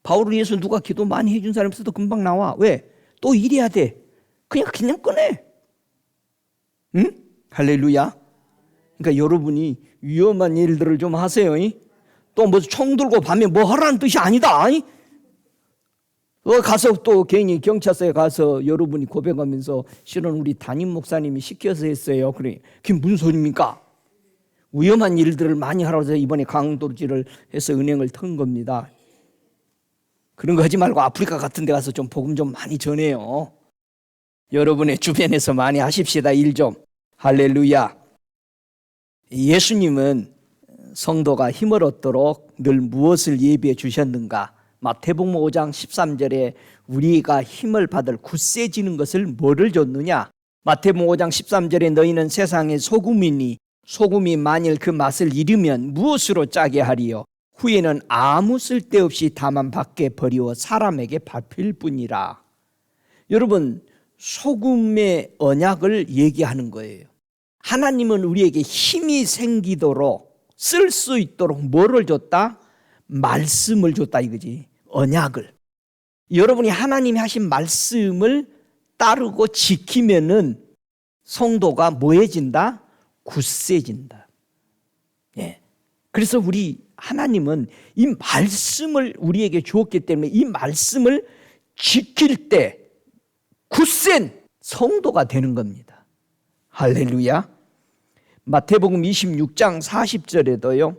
바울을 위해서 누가 기도 많이 해준 사람 있어도 금방 나와. 왜? 또 일해야 돼. 그냥 꺼내. 응? 할렐루야. 그러니까 여러분이 위험한 일들을 좀 하세요. 또 뭐 총 들고 밤에 뭐 하라는 뜻이 아니다. 가서 또 괜히 경찰서에 가서 여러분이 고백하면서 실은 우리 담임 목사님이 시켜서 했어요. 그래, 그게 무슨 소리입니까? 위험한 일들을 많이 하라고 해서 이번에 강도질을 해서 은행을 턴 겁니다. 그런 거 하지 말고 아프리카 같은 데 가서 좀 복음 좀 많이 전해요. 여러분의 주변에서 많이 하십시다. 일 좀. 할렐루야. 예수님은 성도가 힘을 얻도록 늘 무엇을 예비해 주셨는가? 마태복음 5장 13절에 우리가 힘을 받을 굳세지는 것을 뭐를 줬느냐? 마태복음 5장 13절에 너희는 세상의 소금이니 소금이 만일 그 맛을 잃으면 무엇으로 짜게 하리요? 후에는 아무 쓸데없이 다만 밖에 버리워 사람에게 밟힐 뿐이라. 여러분, 소금의 언약을 얘기하는 거예요. 하나님은 우리에게 힘이 생기도록 쓸 수 있도록 뭐를 줬다? 말씀을 줬다 이거지. 언약을. 여러분이 하나님이 하신 말씀을 따르고 지키면은 성도가 뭐해진다? 굳세진다. 예. 그래서 우리 하나님은 이 말씀을 우리에게 주었기 때문에 이 말씀을 지킬 때 굳센 성도가 되는 겁니다. 할렐루야. 마태복음 26장 40절에도요.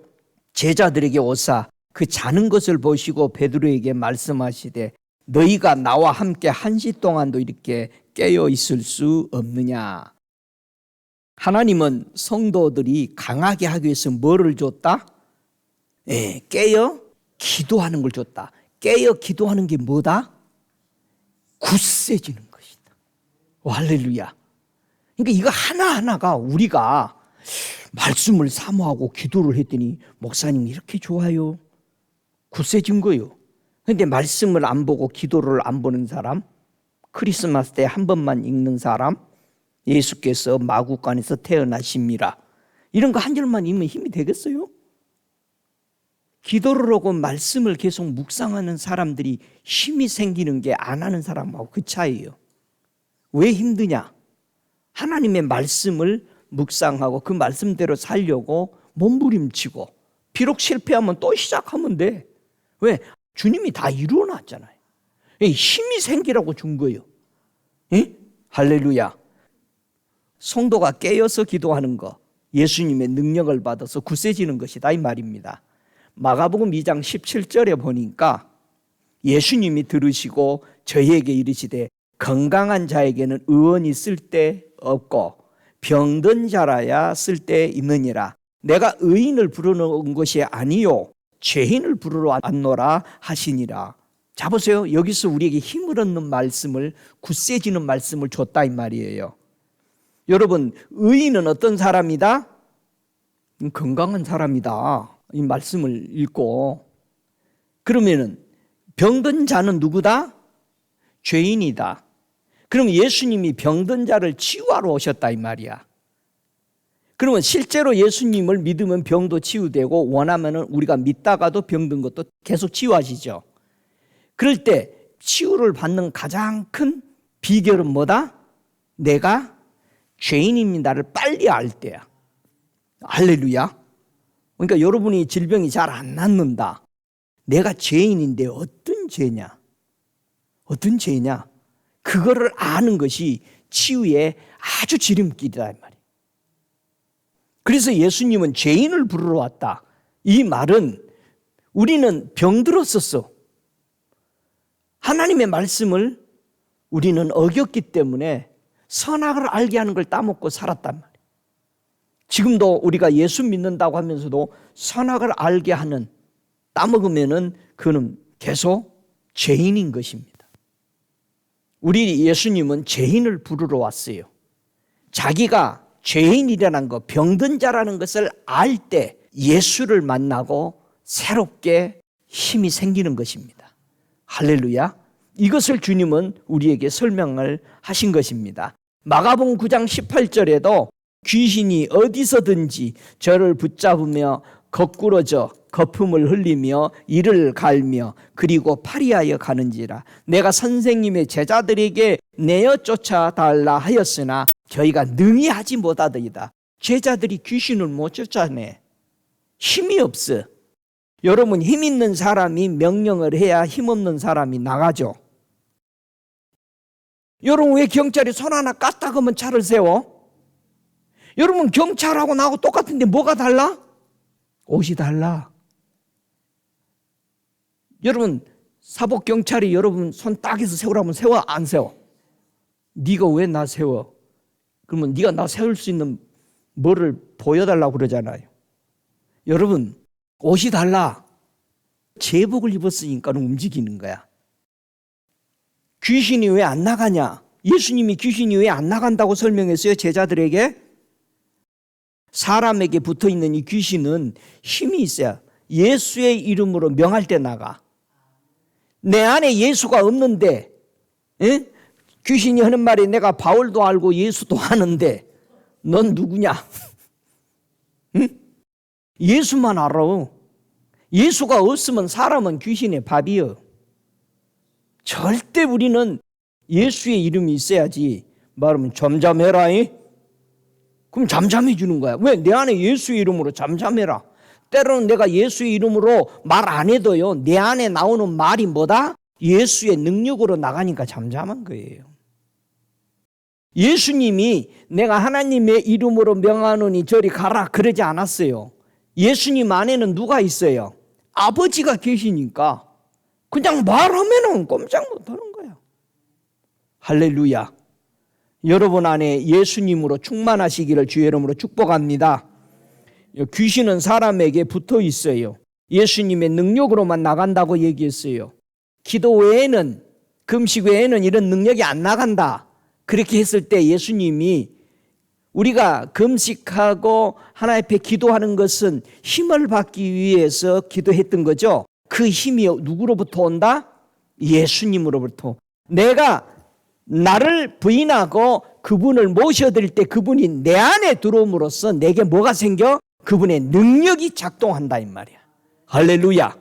제자들에게 오사 그 자는 것을 보시고 베드로에게 말씀하시되 너희가 나와 함께 1시 동안도 이렇게 깨어 있을 수 없느냐. 하나님은 성도들이 강하게 하기 위해서 뭐를 줬다? 깨어 기도하는 걸 줬다. 깨어 기도하는 게 뭐다? 굳세지는 것이다. 할렐루야. 그러니까 이거 하나하나가 우리가 말씀을 사모하고 기도를 했더니 목사님 이렇게 좋아요. 굳세진 거요. 그런데 말씀을 안 보고 기도를 안 보는 사람, 크리스마스 때 한 번만 읽는 사람, 예수께서 마구간에서 태어나십니다, 이런 거 한 절만 읽으면 힘이 되겠어요? 기도를 하고 말씀을 계속 묵상하는 사람들이 힘이 생기는 게 안 하는 사람하고 그 차이예요. 왜 힘드냐? 하나님의 말씀을 묵상하고 그 말씀대로 살려고 몸부림치고 비록 실패하면 또 시작하면 돼. 왜? 주님이 다 이루어놨잖아요. 힘이 생기라고 준 거예요. 예? 할렐루야. 성도가 깨어서 기도하는 거, 예수님의 능력을 받아서 굳세지는 것이다 이 말입니다. 마가복음 2장 17절에 보니까 예수님이 들으시고 저희에게 이르시되 건강한 자에게는 의원이 쓸데 없고 병든 자라야 쓸데 있느니라. 내가 의인을 부르는 것이 아니요 죄인을 부르러 왔노라 하시니라. 자 보세요. 여기서 우리에게 힘을 얻는 말씀을, 굳세지는 말씀을 줬다 이 말이에요. 여러분, 의인은 어떤 사람이다? 건강한 사람이다. 이 말씀을 읽고, 그러면은 병든 자는 누구다? 죄인이다. 그럼 예수님이 병든 자를 치유하러 오셨다 이 말이야. 그러면 실제로 예수님을 믿으면 병도 치유되고, 원하면은 우리가 믿다가도 병든 것도 계속 치유하시죠. 그럴 때 치유를 받는 가장 큰 비결은 뭐다? 내가 죄인입니다를 빨리 알 때야. 할렐루야. 그러니까 여러분이 질병이 잘 안 낫는다. 내가 죄인인데 어떤 죄냐? 어떤 죄냐? 그거를 아는 것이 치유의 아주 지름길이다 이 말이에요. 그래서 예수님은 죄인을 부르러 왔다. 이 말은 우리는 병들었었어. 하나님의 말씀을 우리는 어겼기 때문에 선악을 알게 하는 걸 따먹고 살았단 말이에요. 지금도 우리가 예수 믿는다고 하면서도 선악을 알게 하는, 따먹으면은 그는 계속 죄인인 것입니다. 우리 예수님은 죄인을 부르러 왔어요. 자기가 죄인이라는 것, 병든 자라는 것을 알 때 예수를 만나고 새롭게 힘이 생기는 것입니다. 할렐루야. 이것을 주님은 우리에게 설명을 하신 것입니다. 마가복음 9장 18절에도 귀신이 어디서든지 저를 붙잡으며 거꾸러져 거품을 흘리며 이를 갈며 그리고 파리하여 가는지라. 내가 선생님의 제자들에게 내어 쫓아달라 하였으나 저희가 능히 하지 못하더이다. 제자들이 귀신을 못 쫓아내. 힘이 없어. 여러분, 힘 있는 사람이 명령을 해야 힘없는 사람이 나가죠. 여러분, 왜 경찰이 손 하나 깠다 그러면 차를 세워? 여러분, 경찰하고 나하고 똑같은데 뭐가 달라? 옷이 달라. 여러분, 사복경찰이 여러분 손 딱 해서 세우라면 세워? 안 세워? 네가 왜 나 세워? 그러면 네가 나 세울 수 있는 뭐를 보여달라고 그러잖아요. 여러분, 옷이 달라. 제복을 입었으니까 움직이는 거야. 귀신이 왜 안 나가냐? 예수님이 귀신이 왜 안 나간다고 설명했어요, 제자들에게? 사람에게 붙어있는 이 귀신은 힘이 있어야 예수의 이름으로 명할 때 나가. 내 안에 예수가 없는데, 에? 귀신이 하는 말이 내가 바울도 알고 예수도 아는데 넌 누구냐? 응? 예수만 알아. 예수가 없으면 사람은 귀신의 밥이요. 절대 우리는 예수의 이름이 있어야지. 말하면 잠잠해라. 그럼 잠잠해 주는 거야. 왜? 내 안에 예수의 이름으로 잠잠해라. 때로는 내가 예수의 이름으로 말 안 해도요, 내 안에 나오는 말이 뭐다? 예수의 능력으로 나가니까 잠잠한 거예요. 예수님이 내가 하나님의 이름으로 명하노니 저리 가라 그러지 않았어요. 예수님 안에는 누가 있어요? 아버지가 계시니까 그냥 말하면은 꼼짝 못하는 거야. 할렐루야. 여러분 안에 예수님으로 충만하시기를 주의 이름으로 축복합니다. 귀신은 사람에게 붙어 있어요. 예수님의 능력으로만 나간다고 얘기했어요. 기도 외에는, 금식 외에는 이런 능력이 안 나간다. 그렇게 했을 때 예수님이 우리가 금식하고 하나님 앞에 기도하는 것은 힘을 받기 위해서 기도했던 거죠. 그 힘이 누구로부터 온다? 예수님으로부터. 내가 나를 부인하고 그분을 모셔드릴 때 그분이 내 안에 들어옴으로써 내게 뭐가 생겨? 그분의 능력이 작동한다 이 말이야. 할렐루야.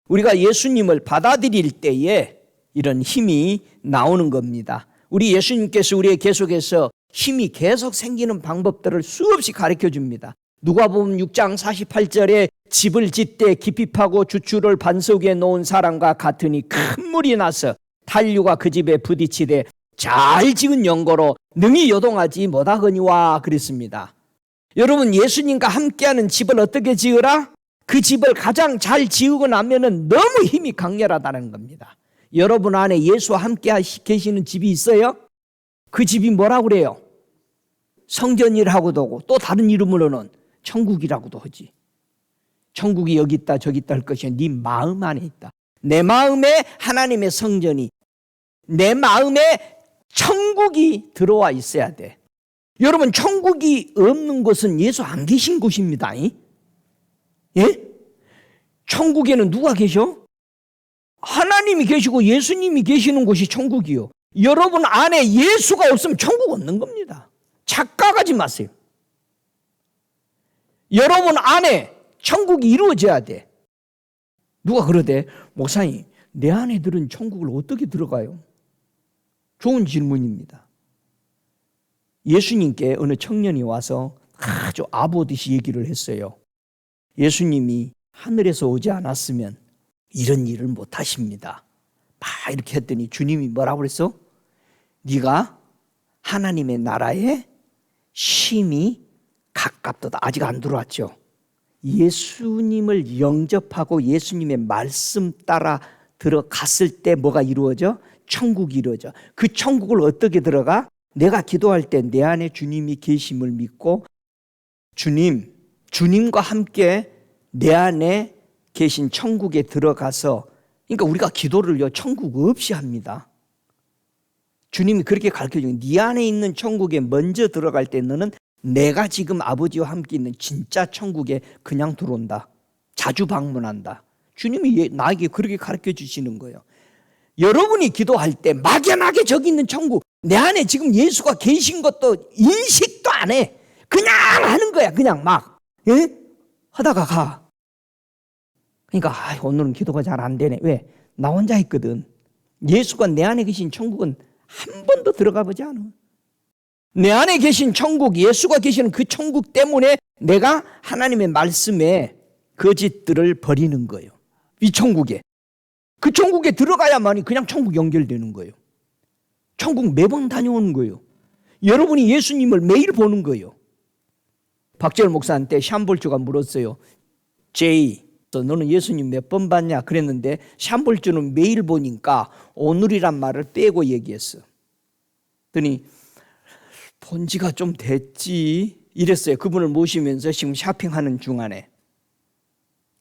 우리가 예수님을 받아들일 때에 이런 힘이 나오는 겁니다. 우리 예수님께서 우리에게 계속해서 힘이 계속 생기는 방법들을 수없이 가르쳐 줍니다. 누가복음 6장 48절에 집을 짓되 깊이 파고 주추를 반석 위에 놓은 사람과 같으니 큰 물이 나서 탄류가 그 집에 부딪히되 잘 지은 연고로 능히 요동하지 못하거니와 그랬습니다. 여러분, 예수님과 함께하는 집을 어떻게 지으라? 그 집을 가장 잘 지우고 나면은 너무 힘이 강렬하다는 겁니다. 여러분 안에 예수와 함께 계시는 집이 있어요? 그 집이 뭐라고 그래요? 성전이라고도 하고 또 다른 이름으로는 천국이라고도 하지. 천국이 여기 있다 저기 있다 할 것이 네 마음 안에 있다. 내 마음에 하나님의 성전이, 내 마음에 천국이 들어와 있어야 돼. 여러분, 천국이 없는 곳은 예수 안 계신 곳입니다. 예? 천국에는 누가 계셔? 하나님이 계시고 예수님이 계시는 곳이 천국이요. 여러분 안에 예수가 없으면 천국 없는 겁니다. 착각하지 마세요. 여러분 안에 천국이 이루어져야 돼. 누가 그러대? 목사님, 내 안에 들은 천국을 어떻게 들어가요? 좋은 질문입니다. 예수님께 어느 청년이 와서 아주 아버듯이 얘기를 했어요. 예수님이 하늘에서 오지 않았으면 이런 일을 못 하십니다. 막 이렇게 했더니 주님이 뭐라고 그랬어? 네가 하나님의 나라에 심히 가깝도다. 아직 안 들어왔죠. 예수님을 영접하고 예수님의 말씀 따라 들어갔을 때 뭐가 이루어져? 천국이 이루어져. 그 천국을 어떻게 들어가? 내가 기도할 때 내 안에 주님이 계심을 믿고 주님과 함께 내 안에 계신 천국에 들어가서, 그러니까 우리가 기도를요 천국 없이 합니다. 주님이 그렇게 가르쳐줘요. 네 안에 있는 천국에 먼저 들어갈 때 너는 내가 지금 아버지와 함께 있는 진짜 천국에 그냥 들어온다. 자주 방문한다. 주님이 나에게 그렇게 가르쳐 주시는 거예요. 여러분이 기도할 때 막연하게 저기 있는 천국, 내 안에 지금 예수가 계신 것도 인식도 안 해. 그냥 하는 거야. 그냥 막 하다가 가. 그러니까 오늘은 기도가 잘 안 되네. 왜? 나 혼자 있거든. 예수가 내 안에 계신 천국은 한 번도 들어가 보지 않아. 내 안에 계신 천국, 예수가 계시는 그 천국 때문에 내가 하나님의 말씀에 거짓들을 버리는 거예요. 이 천국에. 그 천국에 들어가야만이 그냥 천국 연결되는 거예요. 천국 매번 다녀오는 거예요. 여러분이 예수님을 매일 보는 거예요. 박재열 목사한테 샴볼주가 물었어요. 제이, 너는 예수님 몇 번 봤냐? 그랬는데 샴볼주는 매일 보니까 오늘이란 말을 빼고 얘기했어. 그랬더니 본 지가 좀 됐지 이랬어요. 그분을 모시면서 지금 쇼핑하는 중간에.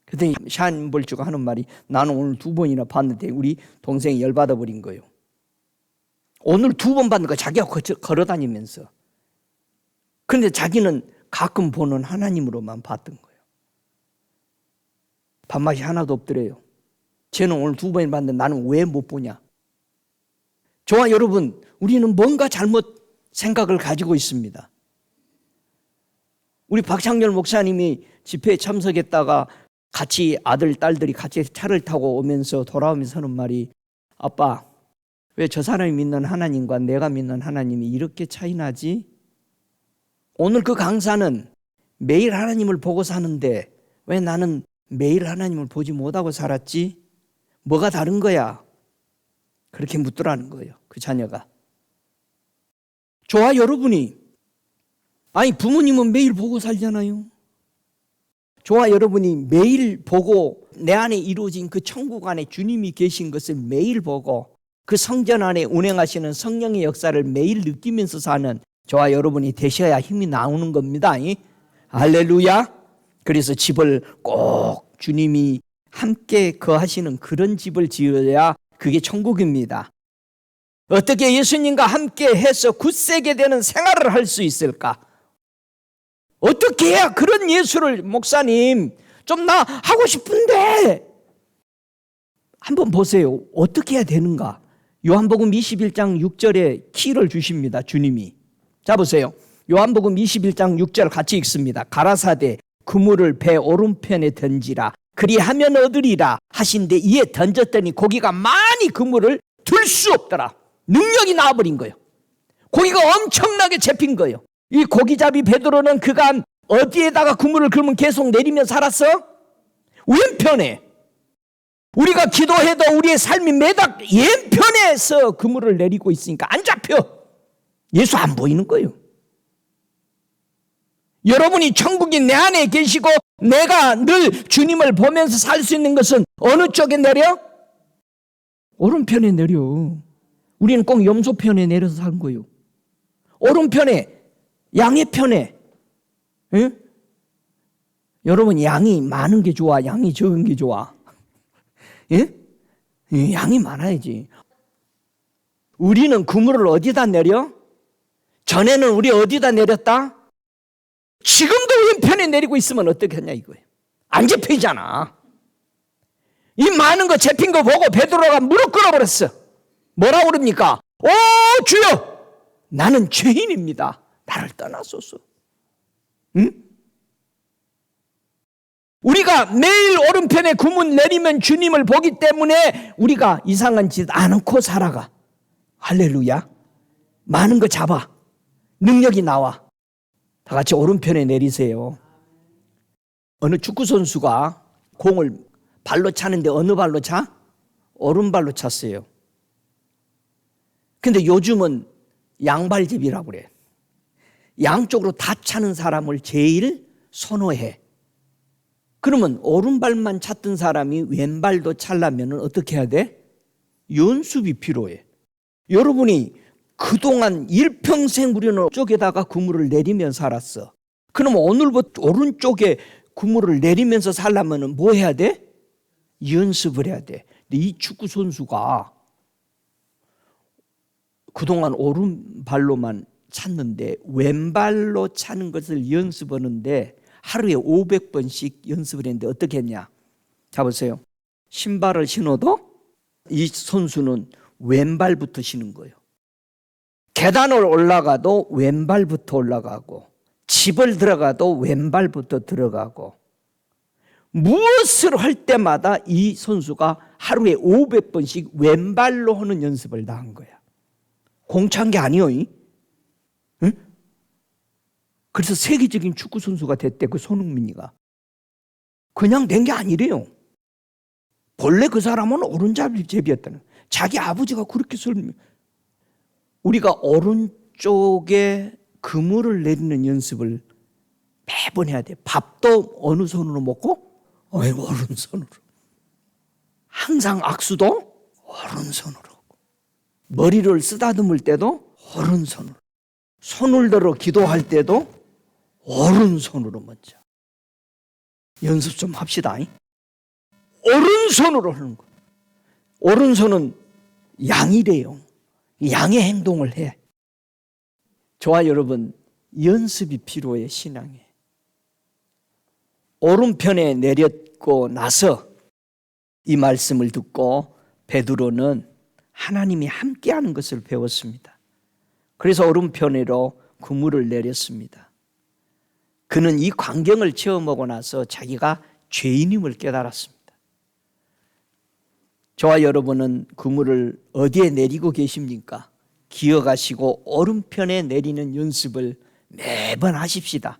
그랬더니 샴볼주가 하는 말이, 나는 오늘 2번이나 봤는데 우리 동생이 열받아 버린 거예요. 오늘 2번 봤는 거 자기가 걸어다니면서. 그런데 자기는 가끔 보는 하나님으로만 봤던 거예요. 밥맛이 하나도 없더래요. 쟤는 오늘 2번 봤는데 나는 왜 못 보냐. 저와 여러분, 우리는 뭔가 잘못 생각을 가지고 있습니다. 우리 박창렬 목사님이 집회에 참석했다가 같이 아들, 딸들이 같이 차를 타고 오면서 돌아오면서 하는 말이, 아빠, 왜 저 사람이 믿는 하나님과 내가 믿는 하나님이 이렇게 차이 나지? 오늘 그 강사는 매일 하나님을 보고 사는데 왜 나는 매일 하나님을 보지 못하고 살았지? 뭐가 다른 거야? 그렇게 묻더라는 거예요. 그 자녀가. 저와 여러분이, 아니 부모님은 매일 보고 살잖아요. 저와 여러분이 매일 보고 내 안에 이루어진 그 천국 안에 주님이 계신 것을 매일 보고 그 성전 안에 운행하시는 성령의 역사를 매일 느끼면서 사는 저와 여러분이 되셔야 힘이 나오는 겁니다. 할렐루야. 그래서 집을 꼭 주님이 함께 거하시는 그런 집을 지어야 그게 천국입니다. 어떻게 예수님과 함께 해서 굳세게 되는 생활을 할 수 있을까? 어떻게 해야 그런 예수를, 목사님, 좀 나 하고 싶은데, 한번 보세요. 어떻게 해야 되는가? 요한복음 21장 6절에 키를 주십니다. 주님이. 자 보세요. 요한복음 21장 6절 같이 읽습니다. 가라사대 그물을 배 오른편에 던지라. 그리하면 얻으리라 하신데 이에 던졌더니 고기가 많이 그물을 들 수 없더라. 능력이 나와버린 거예요. 고기가 엄청나게 잡힌 거예요. 이 고기잡이 베드로는 그간 어디에다가 그물을 그러면 계속 내리며 살았어? 왼편에. 우리가 기도해도 우리의 삶이 매달 왼편에서 그물을 내리고 있으니까 안 잡혀. 예수 안 보이는 거예요. 여러분이 천국이 내 안에 계시고 내가 늘 주님을 보면서 살 수 있는 것은 어느 쪽에 내려? 오른편에 내려. 우리는 꼭 염소편에 내려서 사는 거예요. 오른편에, 양의 편에. 응? 여러분, 양이 많은 게 좋아? 양이 적은 게 좋아? 예? 양이 많아야지. 우리는 그물을 어디다 내려? 전에는 우리 어디다 내렸다? 지금도 왼편에 내리고 있으면 어떻겠냐 이거예요. 안 잡히잖아. 이 많은 거 잡힌 거 보고 베드로가 무릎 꿇어버렸어. 뭐라고 그럽니까? 오 주여, 나는 죄인입니다. 나를 떠나소서. 응? 우리가 매일 오른편에 그물 내리면 주님을 보기 때문에 우리가 이상한 짓 안 않고 살아가. 할렐루야. 많은 거 잡아. 능력이 나와. 다 같이 오른편에 내리세요. 어느 축구선수가 공을 발로 차는데 어느 발로 차? 오른발로 찼어요. 근데 요즘은 양발잡이라고 그래. 양쪽으로 다 차는 사람을 제일 선호해. 그러면 오른발만 찼던 사람이 왼발도 차려면 어떻게 해야 돼? 연습이 필요해. 여러분이 그동안 일평생 우리는 쪽에다가 그물을 내리며 살았어. 그럼 오늘부터 오른쪽에 그물을 내리면서 살려면 뭐 해야 돼? 연습을 해야 돼. 근데 이 축구 선수가 그동안 오른발로만 찼는데 왼발로 차는 것을 연습하는데 하루에 500번씩 연습을 했는데 어떻게 했냐? 자 보세요. 신발을 신어도 이 선수는 왼발부터 신은 거예요. 계단을 올라가도 왼발부터 올라가고 집을 들어가도 왼발부터 들어가고 무엇을 할 때마다 이 선수가 하루에 500번씩 왼발로 하는 연습을 다 한 거야. 공차한 게 아니요. 응? 그래서 세계적인 축구 선수가 됐대. 그 손흥민이가. 그냥 된 게 아니래요. 본래 그 사람은 오른잡이였다는. 자기 아버지가 그렇게 설명. 우리가 오른쪽에 그물을 내리는 연습을 매번 해야 돼. 밥도 어느 손으로 먹고? 오른손으로. 항상 악수도 오른손으로. 머리를 쓰다듬을 때도 오른손으로. 손을 들어 기도할 때도 오른손으로 먼저. 연습 좀 합시다. 오른손으로 하는 거. 오른손은 양이래요. 양의 행동을 해. 저와 여러분, 연습이 필요해. 신앙에. 오른편에 내렸고 나서 이 말씀을 듣고 베드로는 하나님이 함께하는 것을 배웠습니다. 그래서 오른편으로 그물을 내렸습니다. 그는 이 광경을 체험하고 나서 자기가 죄인임을 깨달았습니다. 저와 여러분은 그물을 어디에 내리고 계십니까? 기어가시고 오른편에 내리는 연습을 매번 하십시다.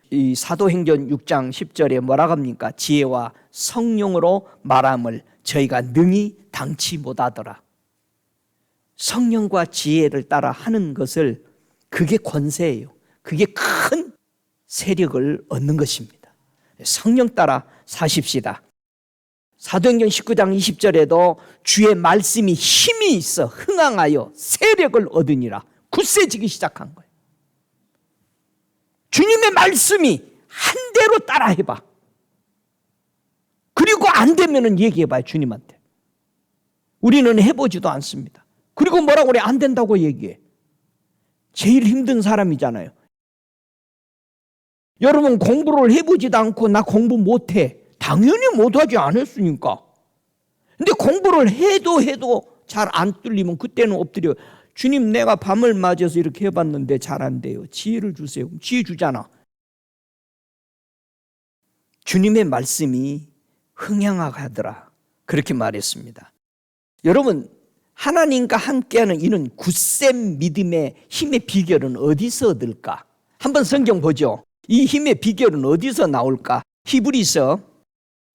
이 사도행전 6장 10절에 뭐라고 합니까? 지혜와 성령으로 말함을 저희가 능히 당치 못하더라. 성령과 지혜를 따라 하는 것을, 그게 권세예요. 그게 큰 세력을 얻는 것입니다. 성령 따라 사십시다. 사도행전 19장 20절에도 주의 말씀이 힘이 있어 흥황하여 세력을 얻으니라. 굳세지기 시작한 거예요. 주님의 말씀이 한 대로 따라 해봐. 그리고 안 되면은 얘기해봐요. 주님한테. 우리는 해보지도 않습니다. 그리고 뭐라고 그래? 안 된다고 얘기해. 제일 힘든 사람이잖아요. 여러분 공부를 해보지도 않고 나 공부 못해. 당연히 못하지 않았으니까. 근데 공부를 해도 잘 안 뚫리면 그때는 엎드려. 주님 내가 밤을 맞아서 이렇게 해봤는데 잘 안 돼요. 지혜를 주세요. 지혜 주잖아. 주님의 말씀이 흥향하더라. 그렇게 말했습니다. 여러분 하나님과 함께하는 이는 굳센 믿음의 힘의 비결은 어디서 얻을까? 한번 성경 보죠. 이 힘의 비결은 어디서 나올까? 히브리서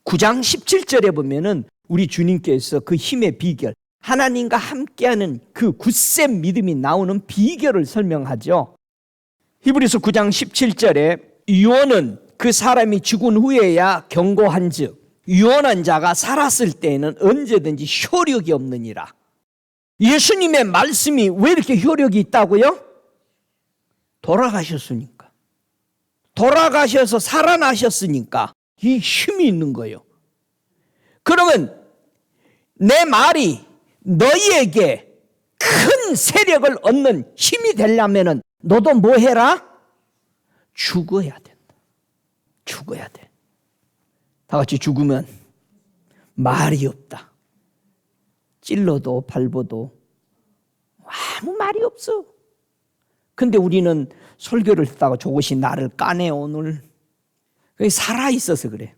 9장 17절에 보면은 우리 주님께서 그 힘의 비결, 하나님과 함께하는 그 굳센 믿음이 나오는 비결을 설명하죠. 히브리서 9장 17절에 유언은 그 사람이 죽은 후에야 경고한즉 유언한 자가 살았을 때에는 언제든지 효력이 없느니라. 예수님의 말씀이 왜 이렇게 효력이 있다고요? 돌아가셨으니까. 돌아가셔서 살아나셨으니까 이 힘이 있는 거예요. 그러면 내 말이 너희에게 큰 세력을 얻는 힘이 되려면 너도 뭐 해라? 죽어야 된다. 죽어야 돼. 다 같이 죽으면 말이 없다. 찔러도 밟아도 아무 말이 없어. 근데 우리는 설교를 듣다가 저것이 나를 까네 오늘. 살아있어서 그래.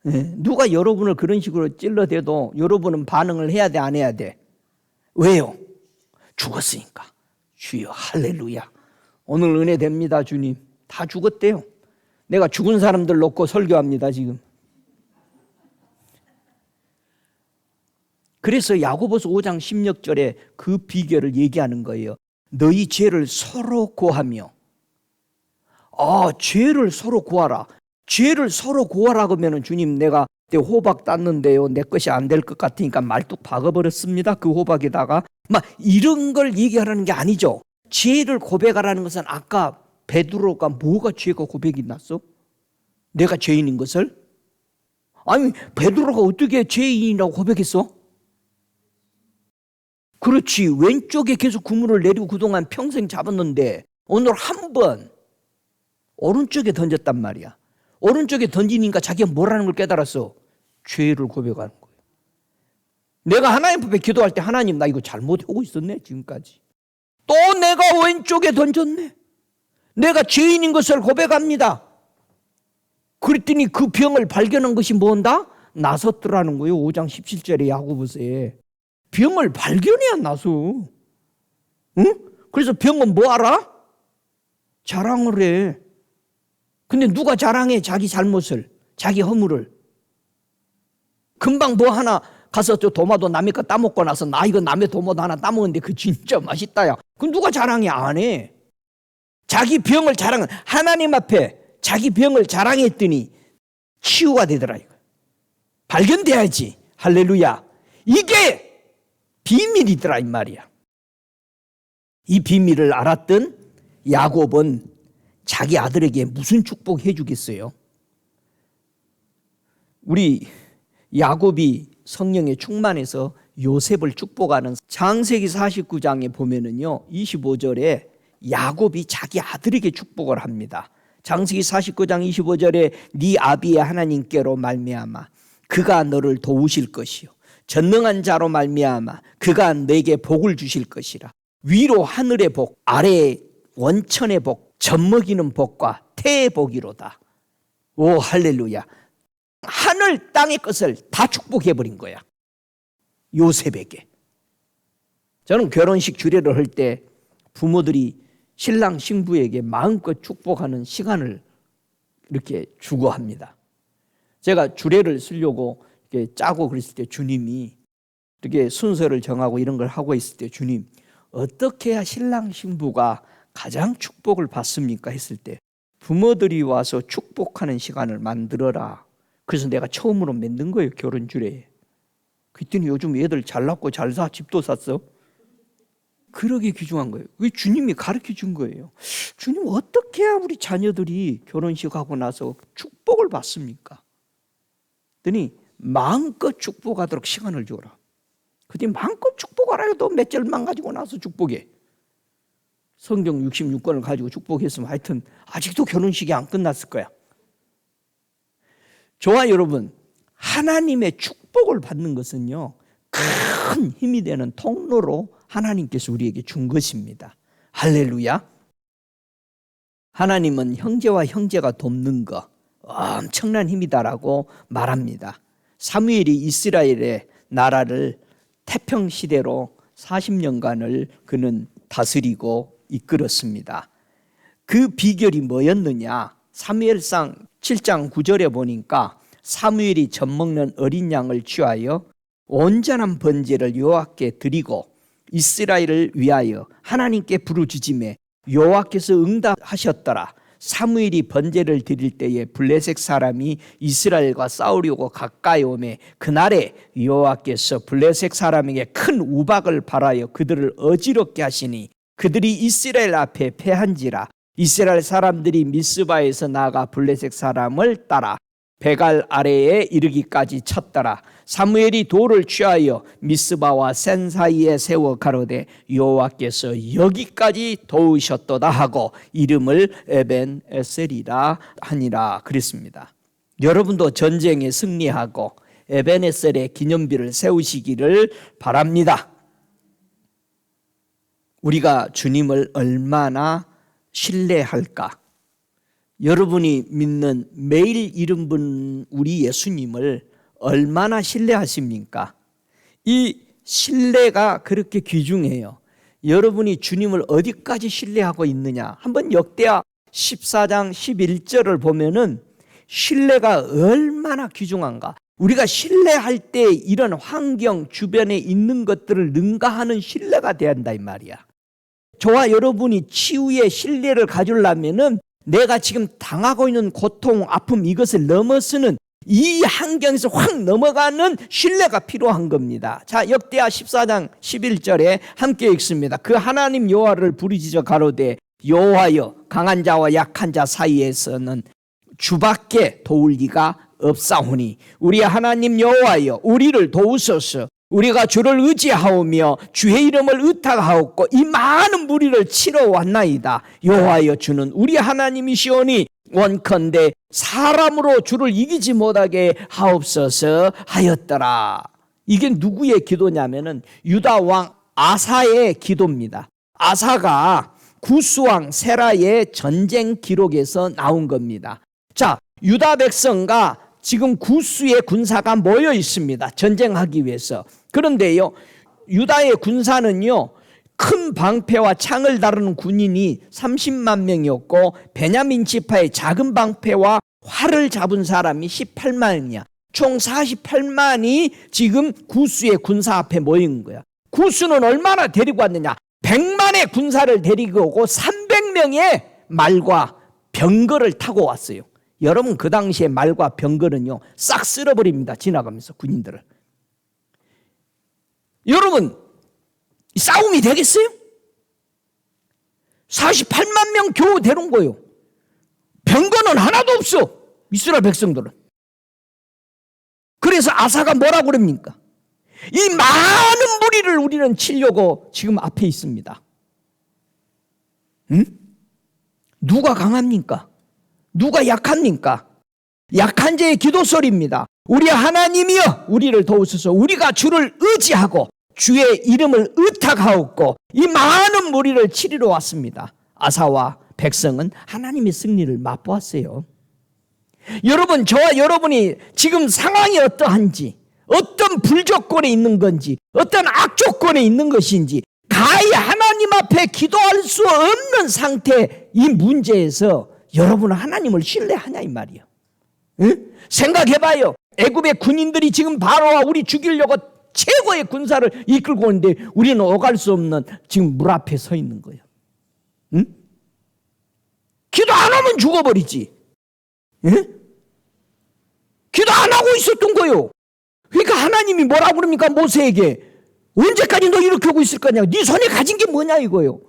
누가 여러분을 그런 식으로 찔러대도 여러분은 반응을 해야 돼, 안 해야 돼? 왜요? 죽었으니까. 주여 할렐루야. 오늘 은혜 됩니다. 주님. 다 죽었대요. 내가 죽은 사람들 놓고 설교합니다 지금. 그래서 야고보서 5장 16절에 그 비결을 얘기하는 거예요. 너희 죄를 서로 고하며. 죄를 서로 고하라. 죄를 서로 고하라 그러면 주님 내가 내 호박 땄는데요 내 것이 안 될 것 같으니까 말뚝 박아버렸습니다. 그 호박에다가 막 이런 걸 얘기하라는 게 아니죠. 죄를 고백하라는 것은 아까 베드로가 뭐가 죄가 고백이 났어? 내가 죄인인 것을? 아니 베드로가 어떻게 죄인이라고 고백했어? 그렇지. 왼쪽에 계속 그물을 내리고 그동안 평생 잡았는데 오늘 한 번 오른쪽에 던졌단 말이야. 오른쪽에 던지니까 자기가 뭐라는 걸 깨달았어. 죄를 고백하는 거예요. 내가 하나님 앞에 기도할 때 하나님 나 이거 잘못하고 있었네 지금까지. 또 내가 왼쪽에 던졌네. 내가 죄인인 것을 고백합니다. 그랬더니 그 병을 발견한 것이 뭔다? 나섰더라는 거예요. 5장 17절에 야고보서에. 병을 발견해야 나서. 응? 그래서 병은 뭐 알아? 자랑을 해. 근데 누가 자랑해? 자기 잘못을, 자기 허물을. 금방 뭐 하나 가서 저 도마도 남의 거 따먹고 나서 나 이거 남의 도마도 하나 따먹었는데 그 진짜 맛있다 야. 그럼 누가 자랑해? 안 해. 자기 병을 자랑, 하나님 앞에 자기 병을 자랑했더니 치유가 되더라 이거. 발견돼야지. 할렐루야. 이게 비밀이더라 이 말이야. 이 비밀을 알았던 야곱은 자기 아들에게 무슨 축복해 주겠어요? 우리 야곱이 성령에 충만해서 요셉을 축복하는 창세기 49장에 보면은요 25절에 야곱이 자기 아들에게 축복을 합니다. 창세기 49장 25절에 네 아비의 하나님께로 말미암아 그가 너를 도우실 것이요 전능한 자로 말미암아 그가 내게 복을 주실 것이라. 위로 하늘의 복, 아래 원천의 복, 젖먹이는 복과 태의 복이로다. 오 할렐루야. 하늘 땅의 것을 다 축복해버린 거야 요셉에게. 저는 결혼식 주례를 할 때 부모들이 신랑 신부에게 마음껏 축복하는 시간을 이렇게 주고 합니다. 제가 주례를 쓰려고 이렇게 짜고 그랬을 때 주님이 이렇게 순서를 정하고 이런 걸 하고 있을 때 주님 어떻게 해야 신랑 신부가 가장 축복을 받습니까? 했을 때 부모들이 와서 축복하는 시간을 만들어라. 그래서 내가 처음으로 만든 거예요 결혼 주례에. 그랬더니 요즘 애들 잘 낳고 잘 사 집도 샀어. 그러게 귀중한 거예요. 왜 주님이 가르쳐 준 거예요. 주님 어떻게 해야 우리 자녀들이 결혼식 하고 나서 축복을 받습니까? 그랬더니 마음껏 축복하도록 시간을 줘라. 그때 마음껏 축복하라 해도 몇 절만 가지고 나서 축복해. 성경 66권을 가지고 축복했으면 하여튼 아직도 결혼식이 안 끝났을 거야. 저와 여러분, 하나님의 축복을 받는 것은요, 큰 힘이 되는 통로로 하나님께서 우리에게 준 것입니다. 할렐루야. 하나님은 형제와 형제가 돕는 거 엄청난 힘이다라고 말합니다. 사무엘이 이스라엘의 나라를 태평시대로 40년간을 그는 다스리고 이끌었습니다. 그 비결이 뭐였느냐? 사무엘상 7장 9절에 보니까 사무엘이 젖먹는 어린 양을 취하여 온전한 번제를 여호와께 드리고 이스라엘을 위하여 하나님께 부르짖음에 여호와께서 응답하셨더라. 사무엘이 번제를 드릴 때에 블레셋 사람이 이스라엘과 싸우려고 가까이 오매 그날에 여호와께서 블레셋 사람에게 큰 우박을 발하여 그들을 어지럽게 하시니 그들이 이스라엘 앞에 패한지라. 이스라엘 사람들이 미스바에서 나가 블레셋 사람을 따라 베갈 아래에 이르기까지 쳤더라. 사무엘이 돌을 취하여 미스바와 센 사이에 세워 가로되 여호와께서 여기까지 도우셨도다 하고 이름을 에벤 에셀이라 하니라 그랬습니다. 여러분도 전쟁에 승리하고 에벤 에셀의 기념비를 세우시기를 바랍니다. 우리가 주님을 얼마나 신뢰할까? 여러분이 믿는 매일 이름 부르는 우리 예수님을 얼마나 신뢰하십니까? 이 신뢰가 그렇게 귀중해요. 여러분이 주님을 어디까지 신뢰하고 있느냐? 한번 역대하 14장 11절을 보면은 신뢰가 얼마나 귀중한가? 우리가 신뢰할 때 이런 환경 주변에 있는 것들을 능가하는 신뢰가 돼야 한다 이 말이야. 저와 여러분이 치유의 신뢰를 가지려면은 내가 지금 당하고 있는 고통, 아픔 이것을 넘어서는 이 환경에서 확 넘어가는 신뢰가 필요한 겁니다. 자, 역대하 14장 11절에 함께 읽습니다. 그 하나님 여호와를 부르짖어 가로되 여호와여 강한 자와 약한 자 사이에서는 주밖에 도울 리가 없사오니 우리 하나님 여호와여 우리를 도우소서. 우리가 주를 의지하오며 주의 이름을 의탁하옵고 이 많은 무리를 치러 왔나이다. 여호와여 주는 우리 하나님이시오니 원컨대 사람으로 주를 이기지 못하게 하옵소서 하였더라. 이게 누구의 기도냐면은 유다 왕 아사의 기도입니다. 아사가 구스왕 세라의 전쟁 기록에서 나온 겁니다. 자, 유다 백성과 지금 구스의 군사가 모여 있습니다. 전쟁하기 위해서. 그런데요, 유다의 군사는요, 큰 방패와 창을 다루는 군인이 30만 명이었고 베냐민 지파의 작은 방패와 활을 잡은 사람이 18만이야. 총 48만이 지금 구스의 군사 앞에 모인 거야. 구스는 얼마나 데리고 왔느냐? 100만의 군사를 데리고 오고 300명의 말과 병거를 타고 왔어요. 여러분, 그 당시에 말과 병거는요 싹 쓸어버립니다. 지나가면서 군인들을. 여러분, 싸움이 되겠어요? 48만 명 겨우 데려온 거예요. 병거는 하나도 없어, 이스라엘 백성들은. 그래서 아사가 뭐라고 그럽니까? 이 많은 무리를 우리는 치려고 지금 앞에 있습니다. 응? 누가 강합니까? 누가 약합니까? 약한 자의 기도 소리입니다. 우리 하나님이여 우리를 도우소서. 우리가 주를 의지하고 주의 이름을 의탁하옵고 이 많은 무리를 치리러 왔습니다. 아사와 백성은 하나님의 승리를 맛보았어요. 여러분, 저와 여러분이 지금 상황이 어떠한지, 어떤 불조건에 있는 건지, 어떤 악조건에 있는 것인지 가히 하나님 앞에 기도할 수 없는 상태, 이 문제에서 여러분은 하나님을 신뢰하냐 이 말이에요. 응? 생각해봐요. 애굽의 군인들이 지금 바로와 우리 죽이려고 최고의 군사를 이끌고 오는데 우리는 오갈 수 없는 지금 물 앞에 서 있는 거예요. 응? 기도 안 하면 죽어버리지. 응? 기도 안 하고 있었던 거예요. 그러니까 하나님이 뭐라고 그럽니까? 모세에게 언제까지 너 이렇게 하고 있을 거냐? 네 손에 가진 게 뭐냐 이거예요.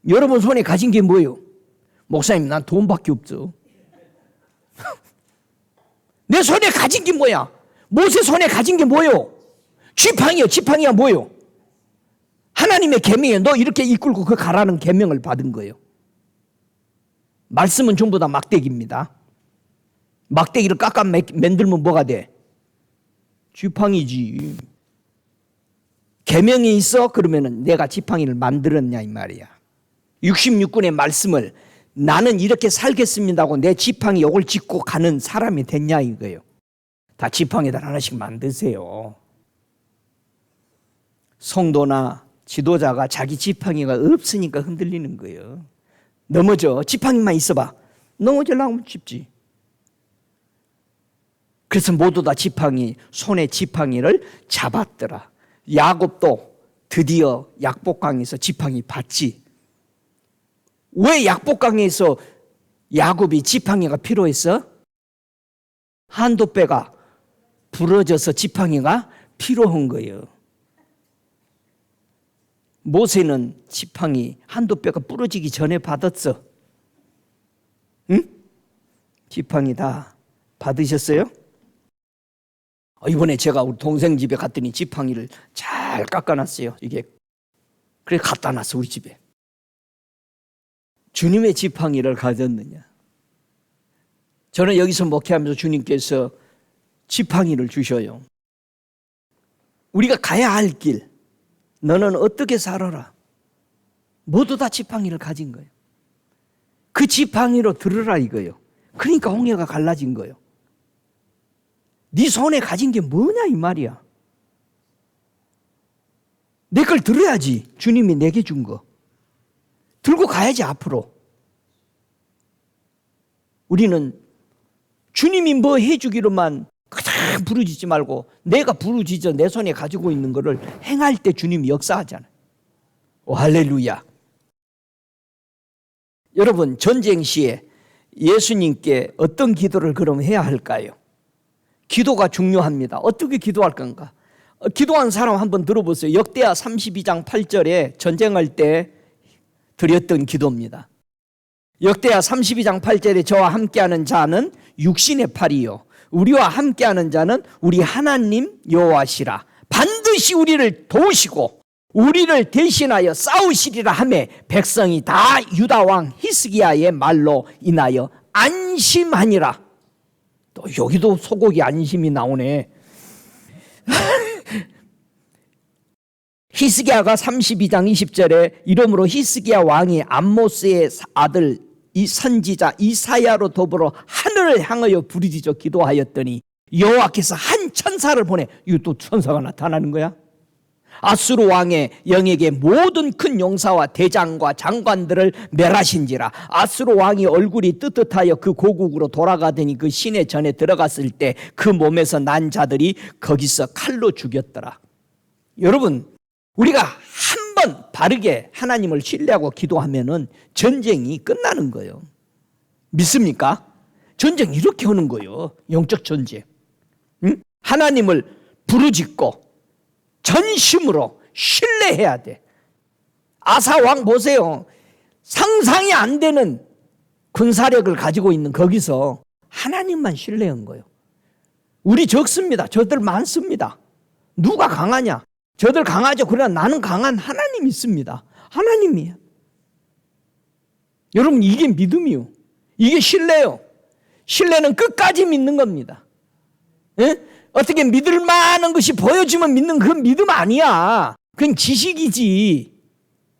여러분 손에 가진 게 뭐예요? 목사님, 난 돈밖에 없죠. 내 손에 가진 게 뭐야? 모세 손에 가진 게 뭐예요? 지팡이요. 지팡이가 뭐요? 하나님의 계명이에요. 너 이렇게 이끌고 그 가라는 계명을 받은 거예요. 말씀은 전부 다 막대기입니다. 막대기를 깎아 만들면 뭐가 돼? 지팡이지. 계명이 있어? 그러면은 내가 지팡이를 만들었냐 이 말이야. 66군의 말씀을 나는 이렇게 살겠습니다 하고 내 지팡이 요걸 짚고 가는 사람이 됐냐 이거예요. 다 지팡이들 하나씩 만드세요. 성도나 지도자가 자기 지팡이가 없으니까 흔들리는 거예요. 넘어져. 지팡이만 있어봐. 넘어지려면 쉽지. 그래서 모두 다 지팡이, 손에 지팡이를 잡았더라. 야곱도 드디어 약복강에서 지팡이 봤지. 왜 약복강에서 야곱이 지팡이가 필요했어? 한도배가 부러져서 지팡이가 필요한 거예요. 모세는 지팡이 한도뼈가 부러지기 전에 받았어. 응? 지팡이 다 받으셨어요? 이번에 제가 우리 동생 집에 갔더니 지팡이를 잘 깎아놨어요. 이게 그래 갖다 놨어 우리 집에. 주님의 지팡이를 가졌느냐? 저는 여기서 목회하면서 주님께서 지팡이를 주셔요. 우리가 가야 할 길, 너는 어떻게 살아라. 모두 다 지팡이를 가진 거예요. 그 지팡이로 들으라 이거예요. 그러니까 홍해가 갈라진 거예요. 네 손에 가진 게 뭐냐 이 말이야. 내 걸 들어야지. 주님이 내게 준 거 들고 가야지 앞으로. 우리는 주님이 뭐 해주기로만 그냥 부르짖지 말고 내가 부르짖어 내 손에 가지고 있는 거를 행할 때 주님이 역사하잖아요. 오, 할렐루야. 여러분, 전쟁 시에 예수님께 어떤 기도를 그럼 해야 할까요? 기도가 중요합니다. 어떻게 기도할 건가? 기도한 사람 한번 들어보세요. 역대하 32장 8절에 전쟁할 때 드렸던 기도입니다. 역대하 32장 8절에 저와 함께하는 자는 육신의 팔이요 우리와 함께하는 자는 우리 하나님 여호와시라. 반드시 우리를 도우시고 우리를 대신하여 싸우시리라 하매 백성이 다 유다 왕 히스기야의 말로 인하여 안심하니라. 또 여기도 소고기 안심이 나오네. 히스기야가 32장 20절에 이러므로 히스기야 왕이 암모스의 아들 이 선지자 이사야로 더불어 하늘을 향하여 부르짖어 기도하였더니 여호와께서 한 천사를 보내. 이거 또 천사가 나타나는 거야? 아수르 왕의 영에게 모든 큰 용사와 대장과 장관들을 멸하신지라. 아수르 왕이 얼굴이 뜨뜻하여 그 고국으로 돌아가더니 그 시내 전에 들어갔을 때 그 몸에서 난 자들이 거기서 칼로 죽였더라. 여러분, 우리가 한번 바르게 하나님을 신뢰하고 기도하면은 전쟁이 끝나는 거예요. 믿습니까? 전쟁 이렇게 하는 거예요. 영적 전쟁. 응? 하나님을 부르짖고 전심으로 신뢰해야 돼. 아사 왕 보세요. 상상이 안 되는 군사력을 가지고 있는 거기서 하나님만 신뢰한 거예요. 우리 적습니다. 저들 많습니다. 누가 강하냐? 저들 강하죠. 그러나 나는 강한 하나님이 있습니다. 하나님이에요. 여러분, 이게 믿음이요. 이게 신뢰요. 신뢰는 끝까지 믿는 겁니다. 예? 어떻게 믿을 만한 것이 보여주면 믿는 그 믿음 아니야. 그건 지식이지,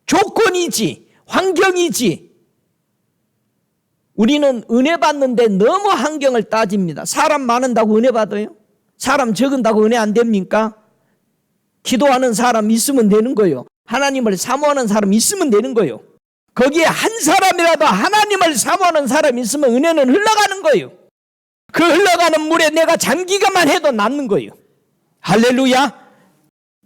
조건이지, 환경이지. 우리는 은혜 받는데 너무 환경을 따집니다. 사람 많은다고 은혜 받아요? 사람 적은다고 은혜 안 됩니까? 기도하는 사람 있으면 되는 거예요. 하나님을 사모하는 사람 있으면 되는 거예요. 거기에 한 사람이라도 하나님을 사모하는 사람이 있으면 은혜는 흘러가는 거예요. 그 흘러가는 물에 내가 잠기기만 해도 낫는 거예요. 할렐루야.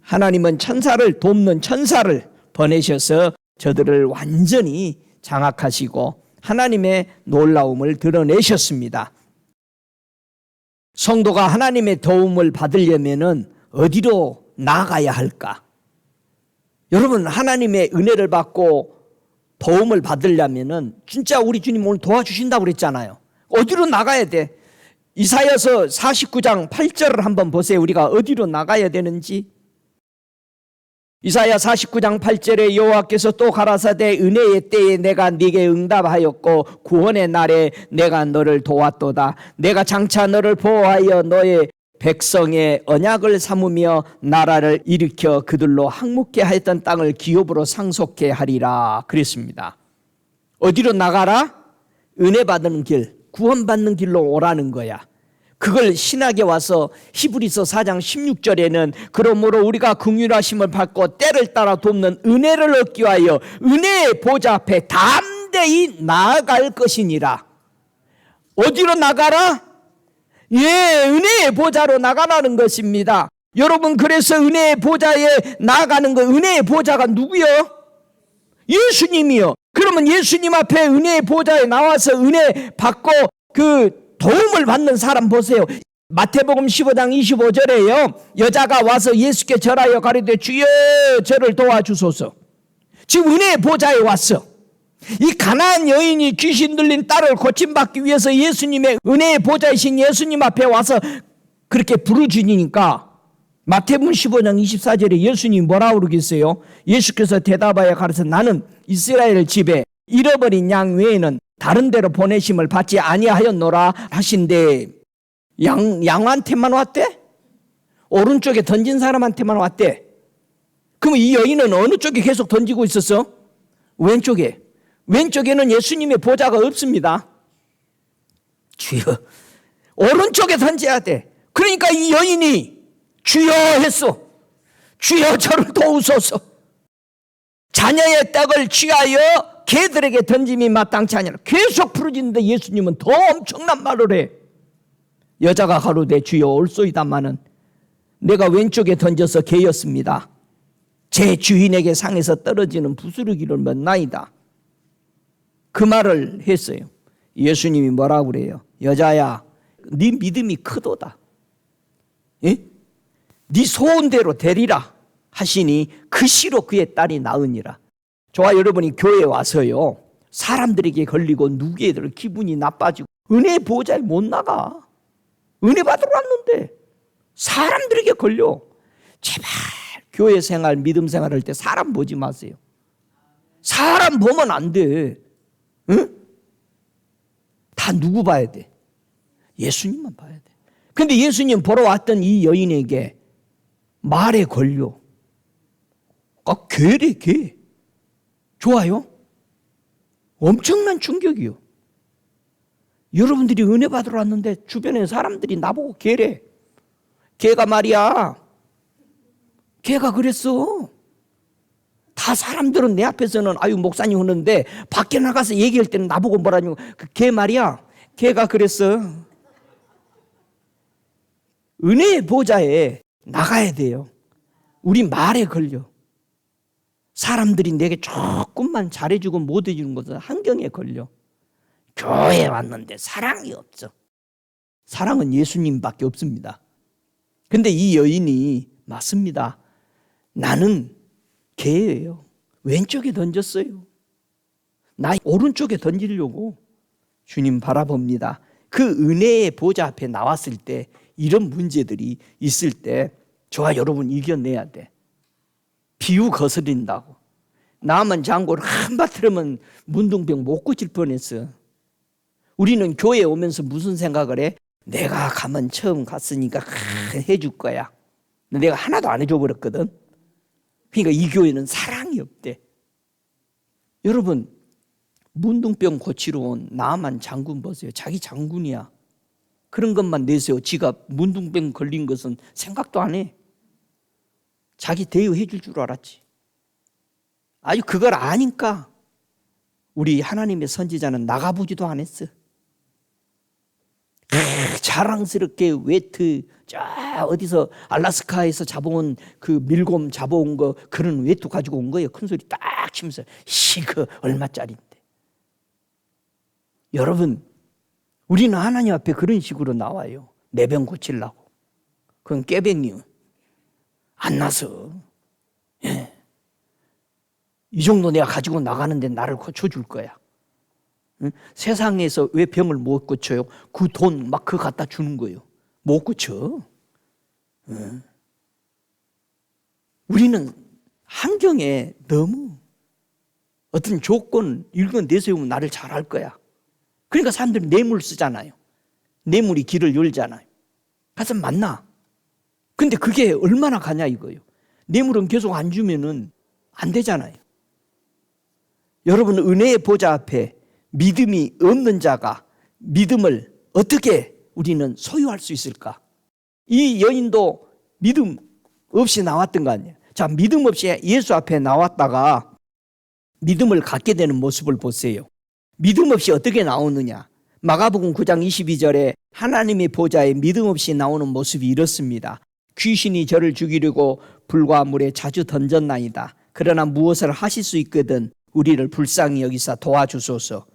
하나님은 천사를 돕는 천사를 보내셔서 저들을 완전히 장악하시고 하나님의 놀라움을 드러내셨습니다. 성도가 하나님의 도움을 받으려면 어디로 나아가야 할까? 여러분, 하나님의 은혜를 받고 도움을 받으려면 진짜 우리 주님 오늘 도와주신다고 그랬잖아요. 어디로 나가야 돼? 이사야서 49장 8절을 한번 보세요. 우리가 어디로 나가야 되는지. 이사야 49장 8절에 여호와께서 또 가라사대 은혜의 때에 내가 네게 응답하였고 구원의 날에 내가 너를 도왔도다. 내가 장차 너를 보호하여 너의 백성의 언약을 삼으며 나라를 일으켜 그들로 항목케 하였던 땅을 기업으로 상속케 하리라 그랬습니다. 어디로 나가라? 은혜 받는 길, 구원받는 길로 오라는 거야. 그걸 신학에 와서 히브리서 4장 16절에는 그러므로 우리가 긍휼하심을 받고 때를 따라 돕는 은혜를 얻기 위하여 은혜의 보좌 앞에 담대히 나아갈 것이니라. 어디로 나가라? 예, 은혜의 보좌로 나가라는 것입니다. 여러분, 그래서 은혜의 보좌에 나아가는 거, 은혜의 보좌가 누구요? 예수님이요. 그러면 예수님 앞에 은혜의 보좌에 나와서 은혜 받고 그 도움을 받는 사람 보세요. 마태복음 15장 25절에요. 여자가 와서 예수께 절하여 가로되 주여 저를 도와주소서. 지금 은혜의 보좌에 왔어. 이 가나안 여인이 귀신 들린 딸을 고침받기 위해서 예수님의 은혜의 보좌이신 예수님 앞에 와서 그렇게 부르짖으니까 마태복음 15장 24절에 예수님이 뭐라고 그러겠어요? 예수께서 대답하여 가로되 나는 이스라엘 집에 잃어버린 양 외에는 다른 데로 보내심을 받지 아니하였노라 하신데 양한테만 왔대? 오른쪽에 던진 사람한테만 왔대? 그럼 이 여인은 어느 쪽에 계속 던지고 있었어? 왼쪽에. 왼쪽에는 예수님의 보좌가 없습니다. 주여, 오른쪽에 던져야 돼. 그러니까 이 여인이 주여 했어. 주여 저를 도우소서. 자녀의 떡을 취하여 개들에게 던짐이 마땅치 아니라 계속 부르짖는데 예수님은 더 엄청난 말을 해. 여자가 가로되 주여 올소이다마는 내가 왼쪽에 던져서 개였습니다. 제 주인에게 상에서 떨어지는 부스러기를 맺나이다. 그 말을 했어요. 예수님이 뭐라고 그래요? 여자야, 네 믿음이 크도다. 예? 네 소원대로 되리라 하시니 그 시로 그의 딸이 나으니라. 저와 여러분이 교회에 와서요, 사람들에게 걸리고 누구에들 기분이 나빠지고 은혜의 보호자에 못 나가. 은혜 받으러 왔는데 사람들에게 걸려. 제발 교회 생활, 믿음 생활할 때 사람 보지 마세요. 사람 보면 안 돼. 응? 다 누구 봐야 돼? 예수님만 봐야 돼. 근데 예수님 보러 왔던 이 여인에게 말에 걸려. 괴래, 괴. 좋아요? 엄청난 충격이요. 여러분들이 은혜 받으러 왔는데 주변에 사람들이 나보고 괴래. 걔가 말이야. 걔가 그랬어. 다 사람들은 내 앞에서는 아유 목사님 하는데 밖에 나가서 얘기할 때는 나보고 뭐라냐고. 걔 말이야. 걔가 그랬어. 은혜의 보좌에 나가야 돼요. 우리 말에 걸려. 사람들이 내게 조금만 잘해주고 못해주는 것은 환경에 걸려. 교회에 왔는데 사랑이 없어. 사랑은 예수님밖에 없습니다. 근데 이 여인이 맞습니다. 나는 개예요. 왼쪽에 던졌어요. 나 오른쪽에 던지려고 주님 바라봅니다. 그 은혜의 보좌 앞에 나왔을 때 이런 문제들이 있을 때 저와 여러분 이겨내야 돼. 비유 거스린다고. 나만 장고를 한바 틀으면 문둥병 못 고칠 뻔했어. 우리는 교회에 오면서 무슨 생각을 해? 내가 가면 처음 갔으니까 해줄 거야. 내가 하나도 안 해줘버렸거든. 그러니까 이 교회는 사랑이 없대. 여러분, 문둥병 고치러 온 나만 장군 보세요. 자기 장군이야. 그런 것만 내세요. 지가 문둥병 걸린 것은 생각도 안 해. 자기 대우해 줄 줄 알았지. 아주 그걸 아니까 우리 하나님의 선지자는 나가보지도 안 했어. 자랑스럽게 외투 저 어디서 알라스카에서 잡아온 그 밀곰 잡아온 거 그런 외투 가지고 온 거예요. 큰 소리 딱 치면서 그 얼마짜리인데. 여러분, 우리는 하나님 앞에 그런 식으로 나와요. 내 병 고치려고. 그건 깨병이요. 안 나서. 예. 이 정도 내가 가지고 나가는데 나를 고쳐줄 거야. 응? 세상에서 왜 병을 못 고쳐요? 그 돈 막 그거 갖다 주는 거예요. 못 고쳐. 응. 우리는 환경에 너무 어떤 조건 일건 내세우면 나를 잘할 거야. 그러니까 사람들이 뇌물 쓰잖아요. 뇌물이 길을 열잖아요. 가서 만나. 근데 그게 얼마나 가냐 이거예요. 뇌물은 계속 안 주면은 안 되잖아요. 여러분, 은혜의 보좌 앞에 믿음이 없는 자가 믿음을 어떻게 우리는 소유할 수 있을까? 이 여인도 믿음 없이 나왔던 거 아니에요. 자, 믿음 없이 예수 앞에 나왔다가 믿음을 갖게 되는 모습을 보세요. 믿음 없이 어떻게 나오느냐? 마가복음 9장 22절에 하나님의 보좌에 믿음 없이 나오는 모습이 이렇습니다. 귀신이 저를 죽이려고 불과 물에 자주 던졌나이다. 그러나 무엇을 하실 수 있거든 우리를 불쌍히 여기사 도와주소서.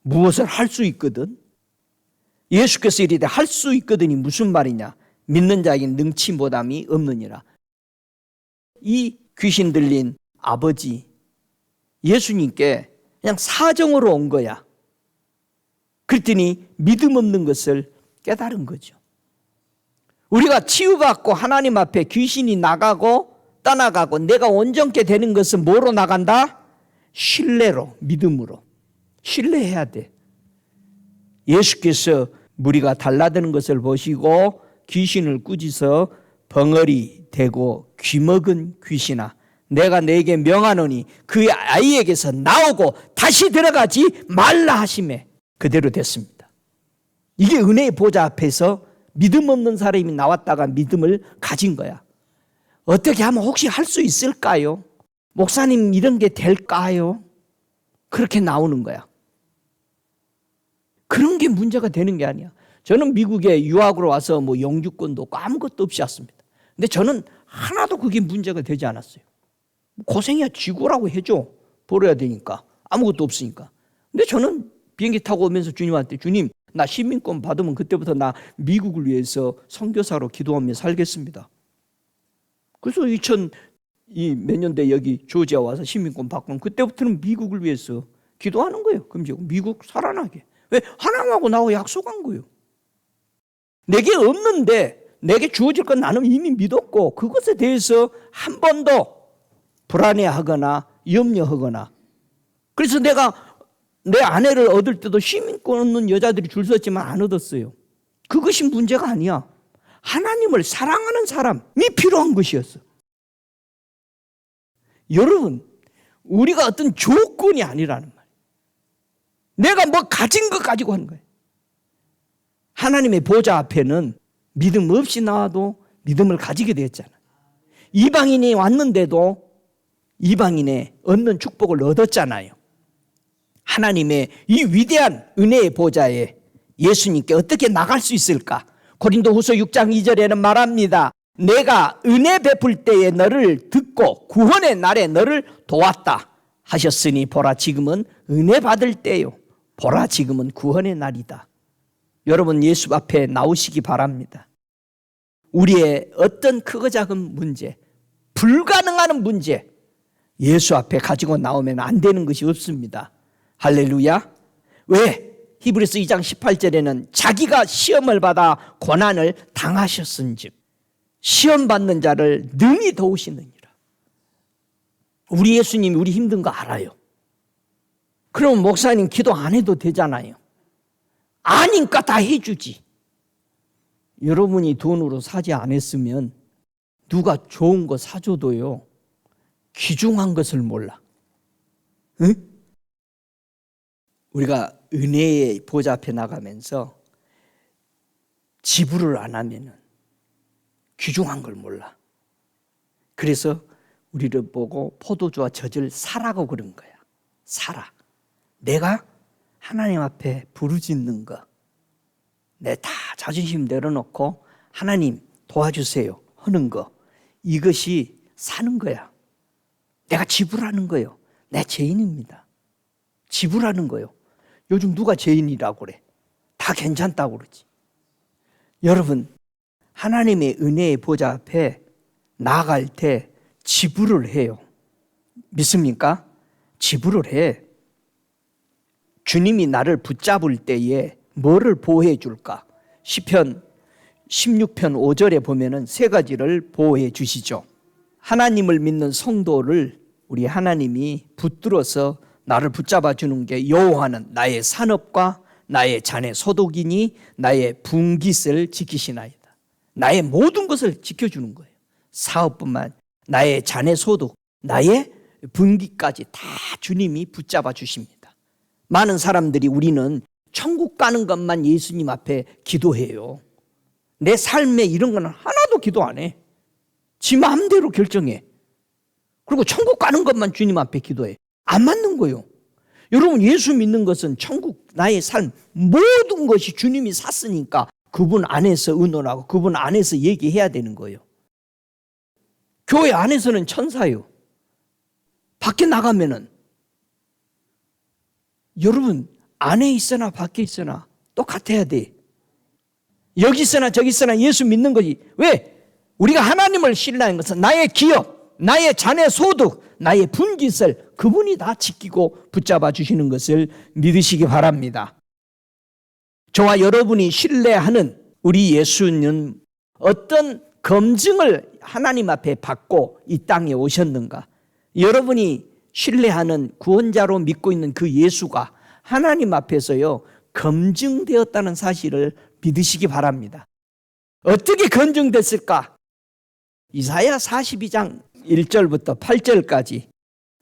무엇을 할 수 있거든? 예수께서 이르되 할 수 있거든이 무슨 말이냐? 믿는 자에게 능치 못함이 없느니라. 이 귀신 들린 아버지 예수님께 그냥 사정으로 온 거야. 그랬더니 믿음 없는 것을 깨달은 거죠. 우리가 치유받고 하나님 앞에 귀신이 나가고 떠나가고 내가 온전케 되는 것은 뭐로 나간다? 신뢰로, 믿음으로. 신뢰해야 돼. 예수께서 무리가 달라드는 것을 보시고 귀신을 꾸짖어 벙어리 대고 귀먹은 귀신아, 내가 너에게 명하노니 그 아이에게서 나오고 다시 들어가지 말라 하시매 그대로 됐습니다. 이게 은혜의 보좌 앞에서 믿음 없는 사람이 나왔다가 믿음을 가진 거야. 어떻게 하면 혹시 할 수 있을까요? 목사님 이런 게 될까요? 그렇게 나오는 거야. 그런 게 문제가 되는 게 아니야. 저는 미국에 유학으로 와서 뭐 영주권도 없고 아무것도 없이 왔습니다. 근데 저는 하나도 그게 문제가 되지 않았어요. 고생이야, 지구라고 해줘. 벌어야 되니까. 아무것도 없으니까. 근데 저는 비행기 타고 오면서 주님한테, 주님, 나 시민권 받으면 그때부터 나 미국을 위해서 선교사로 기도하며 살겠습니다. 그래서 몇 년대 여기 조지아 와서 시민권 받고 그때부터는 미국을 위해서 기도하는 거예요. 그럼 이제 미국 살아나게. 왜? 하나님하고 나하고 약속한 거예요. 내게 없는데 내게 주어질 건 나는 이미 믿었고 그것에 대해서 한 번도 불안해하거나 염려하거나. 그래서 내가 내 아내를 얻을 때도 시민권 없는 여자들이 줄 섰지만 안 얻었어요. 그것이 문제가 아니야. 하나님을 사랑하는 사람이 필요한 것이었어. 여러분, 우리가 어떤 조건이 아니라는 말이에요. 내가 뭐 가진 것 가지고 하는 거예요. 하나님의 보좌 앞에는 믿음 없이 나와도 믿음을 가지게 되었잖아요. 이방인이 왔는데도 이방인의 얻는 축복을 얻었잖아요. 하나님의 이 위대한 은혜의 보좌에 예수님께 어떻게 나갈 수 있을까? 고린도후서 6장 2절에는 말합니다. 내가 은혜 베풀 때에 너를 듣고 구원의 날에 너를 도왔다 하셨으니 보라 지금은 은혜 받을 때요. 보라 지금은 구원의 날이다. 여러분, 예수 앞에 나오시기 바랍니다. 우리의 어떤 크고 작은 문제, 불가능한 문제, 예수 앞에 가지고 나오면 안 되는 것이 없습니다. 할렐루야. 왜? 히브리서 2장 18절에는 자기가 시험을 받아 고난을 당하셨은즉 시험 받는 자를 능히 도우시느니라. 우리 예수님이 우리 힘든 거 알아요. 그럼 목사님 기도 안 해도 되잖아요. 아니까 다 해주지. 여러분이 돈으로 사지 않았으면 누가 좋은 거 사줘도요, 귀중한 것을 몰라. 응? 우리가 은혜의 보좌 앞에 나가면서 지불을 안 하면은 귀중한 걸 몰라. 그래서 우리를 보고 포도주와 젖을 사라고 그런 거야. 사라. 내가 하나님 앞에 부르짖는 거, 내 다 자존심 내려놓고 하나님 도와주세요 하는 거, 이것이 사는 거야. 내가 지불하는 거예요. 내 죄인입니다. 지불하는 거예요. 요즘 누가 죄인이라고 그래? 다 괜찮다고 그러지. 여러분, 하나님의 은혜의 보좌 앞에 나아갈 때 지불을 해요. 믿습니까? 지불을 해. 주님이 나를 붙잡을 때에 뭐를 보호해 줄까? 시편 16편 5절에 보면은 세 가지를 보호해 주시죠. 하나님을 믿는 성도를 우리 하나님이 붙들어서 나를 붙잡아 주는 게 여호와는 나의 산업과 나의 자네 소득이니 나의 분깃을 지키시나이다. 나의 모든 것을 지켜주는 거예요. 사업뿐만 나의 자네 소득, 나의 분깃까지 다 주님이 붙잡아 주십니다. 많은 사람들이 우리는 천국 가는 것만 예수님 앞에 기도해요. 내 삶에 이런 거는 하나도 기도 안 해. 지 마음대로 결정해. 그리고 천국 가는 것만 주님 앞에 기도해. 안 맞는 거예요. 여러분, 예수 믿는 것은 천국, 나의 삶, 모든 것이 주님이 샀으니까 그분 안에서 의논하고 그분 안에서 얘기해야 되는 거예요. 교회 안에서는 천사예요. 밖에 나가면은 여러분, 안에 있으나 밖에 있으나 똑같아야 돼. 여기 있으나 저기 있으나 예수 믿는 거지. 왜? 우리가 하나님을 신뢰하는 것은 나의 기업, 나의 자네 소득, 나의 분깃을 그분이 다 지키고 붙잡아 주시는 것을 믿으시기 바랍니다. 저와 여러분이 신뢰하는 우리 예수는 어떤 검증을 하나님 앞에 받고 이 땅에 오셨는가? 여러분이 신뢰하는 구원자로 믿고 있는 그 예수가 하나님 앞에서요 검증되었다는 사실을 믿으시기 바랍니다. 어떻게 검증됐을까? 이사야 42장 1절부터 8절까지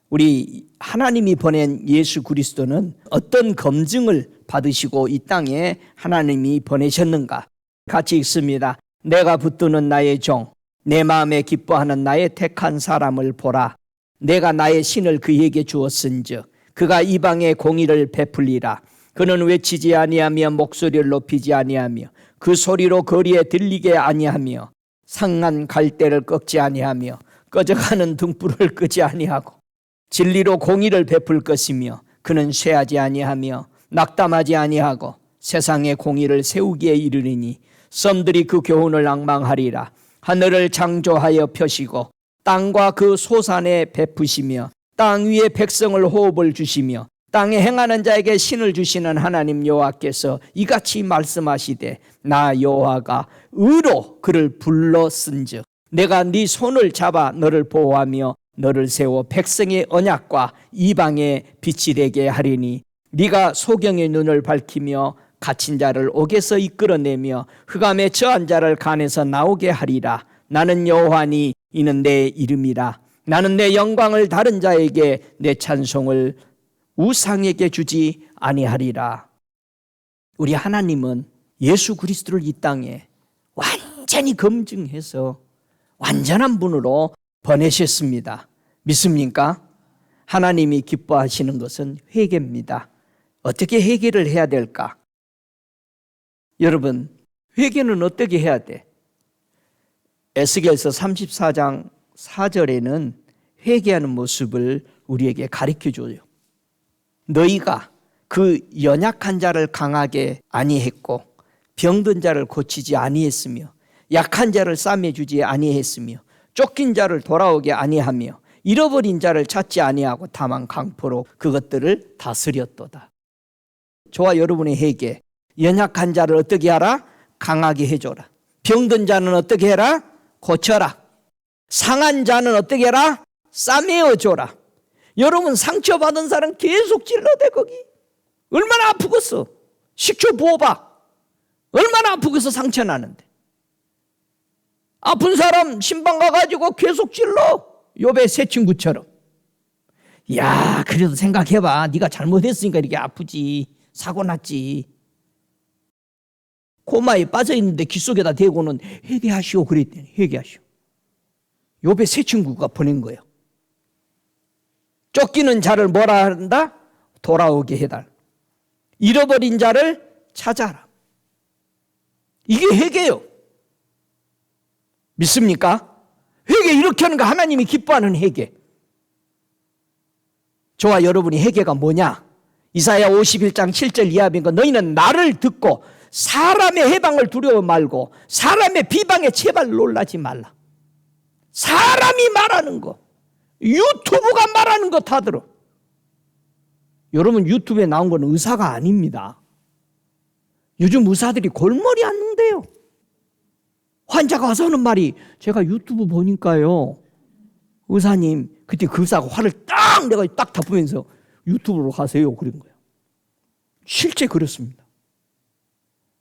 우리 하나님이 보낸 예수 그리스도는 어떤 검증을 받으시고 이 땅에 하나님이 보내셨는가? 같이 읽습니다. 내가 붙드는 나의 종, 내 마음에 기뻐하는 나의 택한 사람을 보라. 내가 나의 신을 그에게 주었은즉 그가 이방의 공의를 베풀리라. 그는 외치지 아니하며 목소리를 높이지 아니하며 그 소리로 거리에 들리게 아니하며 상한 갈대를 꺾지 아니하며 꺼져가는 등불을 끄지 아니하고 진리로 공의를 베풀 것이며 그는 쇠하지 아니하며 낙담하지 아니하고 세상의 공의를 세우기에 이르리니 섬들이 그 교훈을 앙망하리라. 하늘을 창조하여 펴시고 땅과 그 소산에 베푸시며 땅 위에 백성을 호흡을 주시며 땅에 행하는 자에게 신을 주시는 하나님 여호와께서 이같이 말씀하시되 나 여호와가 의로 그를 불렀은즉 내가 네 손을 잡아 너를 보호하며 너를 세워 백성의 언약과 이방의 빛이 되게 하리니 네가 소경의 눈을 밝히며 갇힌 자를 옥에서 이끌어내며 흑암에 처한 자를 간에서 나오게 하리라. 나는 여호와니 이는 내 이름이라. 나는 내 영광을 다른 자에게 내 찬송을 우상에게 주지 아니하리라. 우리 하나님은 예수 그리스도를 이 땅에 완전히 검증해서 완전한 분으로 보내셨습니다. 믿습니까? 하나님이 기뻐하시는 것은 회개입니다. 어떻게 회개를 해야 될까? 여러분, 회개는 어떻게 해야 돼? 에스겔서 34장 4절에는 회개하는 모습을 우리에게 가르쳐줘요. 너희가 그 연약한 자를 강하게 아니했고 병든 자를 고치지 아니했으며 약한 자를 싸매주지 아니했으며 쫓긴 자를 돌아오게 아니하며 잃어버린 자를 찾지 아니하고 다만 강포로 그것들을 다스렸도다. 저와 여러분의 회개, 연약한 자를 어떻게 하라? 강하게 해줘라. 병든 자는 어떻게 해라? 고쳐라. 상한 자는 어떻게 해라? 싸매어줘라. 여러분 상처받은 사람 계속 찔러대 거기. 얼마나 아프겠어. 식초 부어봐. 얼마나 아프겠어. 상처 나는데. 아픈 사람 신방 가가지고 계속 찔러. 욥의 세 친구처럼. 야, 그래도 생각해봐. 네가 잘못했으니까 이렇게 아프지. 사고 났지. 코마에 빠져있는데 귀 속에다 대고는 회개하시오 그랬더니 회개하시오. 욥의 세 친구가 보낸 거예요. 쫓기는 자를 뭐라 한다? 돌아오게 해달. 잃어버린 자를 찾아라. 이게 회개예요. 믿습니까? 회개 이렇게 하는 거 하나님이 기뻐하는 회개. 저와 여러분이 회개가 뭐냐? 이사야 51장 7절 이하인 거 너희는 나를 듣고 사람의 해방을 두려워 말고 사람의 비방에 제발 놀라지 말라. 사람이 말하는 거, 유튜브가 말하는 거 다 들어. 여러분 유튜브에 나온 건 의사가 아닙니다. 요즘 의사들이 골머리 앓는데요. 환자가 와서 하는 말이 제가 유튜브 보니까요 의사님, 그때 그 의사가 화를 딱 내가 딱 덮으면서 유튜브로 가세요. 그런 거예요. 실제 그렇습니다.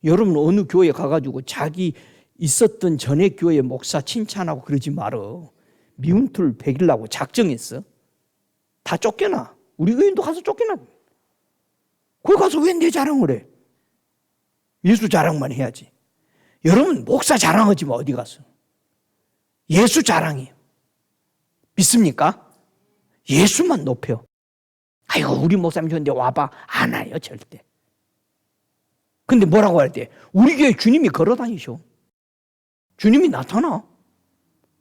여러분 어느 교회 가가지고 자기 있었던 전에 교회 목사 칭찬하고 그러지 말어. 미운 털 베기려고 작정했어. 다 쫓겨나. 우리 교인도 가서 쫓겨나. 거기 가서 왜 내 자랑을 해? 예수 자랑만 해야지. 여러분 목사 자랑하지 마. 어디 가서. 예수 자랑해요. 믿습니까? 예수만 높여. 아이고 우리 목사님 좋은데 와봐. 안 와요 절대. 근데 뭐라고 할 때? 우리 교회 주님이 걸어다니셔. 주님이 나타나.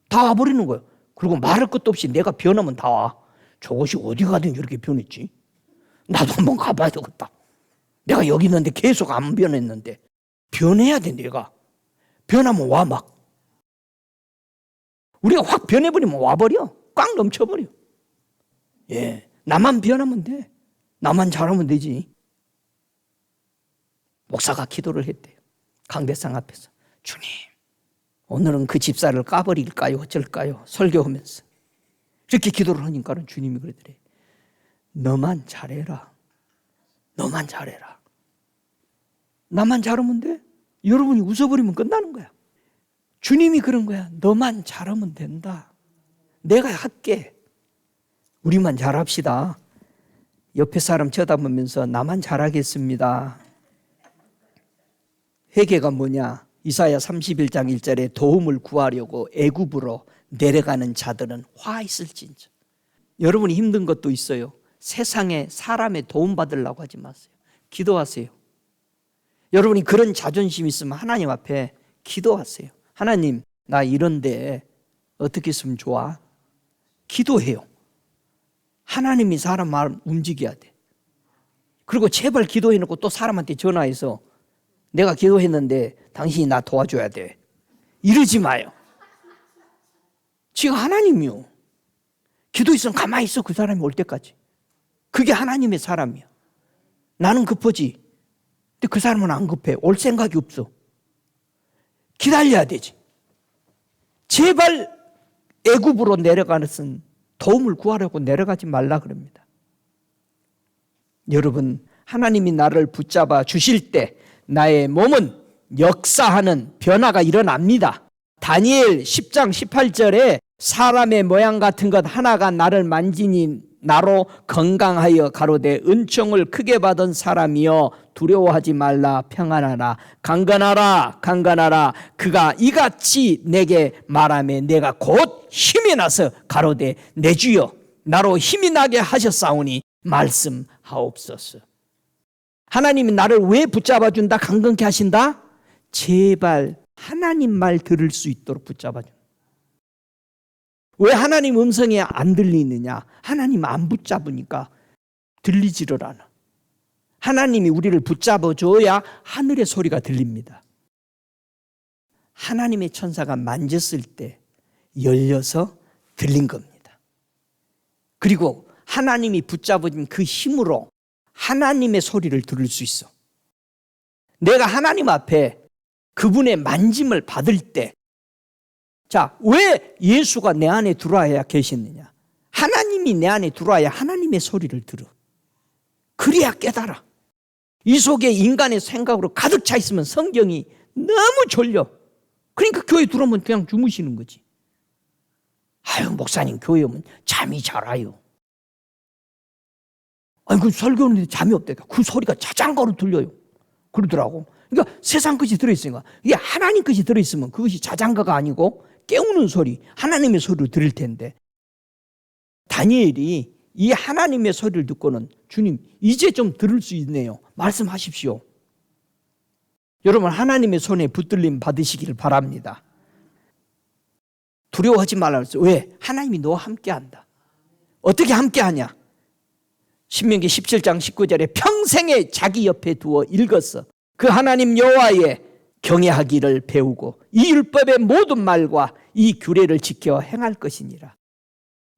다 와버리는 거예요. 그리고 말할 것도 없이 내가 변하면 다 와. 저것이 어디 가든 이렇게 변했지? 나도 한번 가봐야 되겠다. 내가 여기 있는데 계속 안 변했는데. 변해야 돼 내가. 변하면 와 막. 우리가 확 변해버리면 와버려. 꽉 넘쳐버려. 예, 나만 변하면 돼. 나만 잘하면 되지. 목사가 기도를 했대요. 강대상 앞에서. 주님, 오늘은 그 집사를 까버릴까요? 어쩔까요? 설교하면서. 이렇게 기도를 하니까는 주님이 그러더래. 너만 잘해라. 너만 잘해라. 나만 잘하면 돼? 여러분이 웃어버리면 끝나는 거야. 주님이 그런 거야. 너만 잘하면 된다. 내가 할게. 우리만 잘합시다. 옆에 사람 쳐다보면서 나만 잘하겠습니다. 회개가 뭐냐? 이사야 31장 1절에 도움을 구하려고 애굽으로 내려가는 자들은 화 있을진저. 여러분이 힘든 것도 있어요. 세상에 사람의 도움 받으려고 하지 마세요. 기도하세요. 여러분이 그런 자존심 있으면 하나님 앞에 기도하세요. 하나님, 나 이런데 어떻게 했으면 좋아? 기도해요. 하나님이 사람 마음 움직여야 돼. 그리고 제발 기도해놓고 또 사람한테 전화해서 내가 기도했는데 당신이 나 도와줘야 돼. 이러지 마요. 지금 하나님이요. 기도 있으면 가만히 있어. 그 사람이 올 때까지. 그게 하나님의 사람이야. 나는 급하지. 근데 그 사람은 안 급해. 올 생각이 없어. 기다려야 되지. 제발 애굽으로 내려가는 도움을 구하려고 내려가지 말라 그럽니다. 여러분, 하나님이 나를 붙잡아 주실 때 나의 몸은 역사하는 변화가 일어납니다. 다니엘 10장 18절에 사람의 모양 같은 것 하나가 나를 만지니 나로 건강하여 가로되 은총을 크게 받은 사람이여 두려워하지 말라 평안하라 강건하라 강건하라 그가 이같이 내게 말하며 내가 곧 힘이 나서 가로되 내 주여 나로 힘이 나게 하셨사오니 말씀하옵소서. 하나님이 나를 왜 붙잡아 준다? 강건케 하신다? 제발 하나님 말 들을 수 있도록 붙잡아 준다. 왜 하나님 음성이 안 들리느냐? 하나님 안 붙잡으니까 들리지를 않아. 하나님이 우리를 붙잡아줘야 하늘의 소리가 들립니다. 하나님의 천사가 만졌을 때 열려서 들린 겁니다. 그리고 하나님이 붙잡아준 그 힘으로 하나님의 소리를 들을 수 있어. 내가 하나님 앞에 그분의 만짐을 받을 때 자, 왜 예수가 내 안에 들어와야 계시느냐? 하나님이 내 안에 들어와야 하나님의 소리를 들어. 그래야 깨달아. 이 속에 인간의 생각으로 가득 차 있으면 성경이 너무 졸려. 그러니까 교회 들어오면 그냥 주무시는 거지. 아유, 목사님 교회 오면 잠이 잘 와요. 아니, 그 설교하는데 잠이 없다니까. 그 소리가 자장가로 들려요. 그러더라고. 그러니까 세상 것이 들어있으니까. 이게 하나님 것이 들어있으면 그것이 자장가가 아니고 깨우는 소리, 하나님의 소리를 들을 텐데 다니엘이 이 하나님의 소리를 듣고는 주님 이제 좀 들을 수 있네요. 말씀하십시오. 여러분 하나님의 손에 붙들림 받으시기를 바랍니다. 두려워하지 말라고 했어요. 왜? 하나님이 너와 함께한다. 어떻게 함께하냐? 신명기 17장 19절에 평생에 자기 옆에 두어 읽었어. 그 하나님 여호와의 경외하기를 배우고 이 율법의 모든 말과 이 규례를 지켜 행할 것이니라.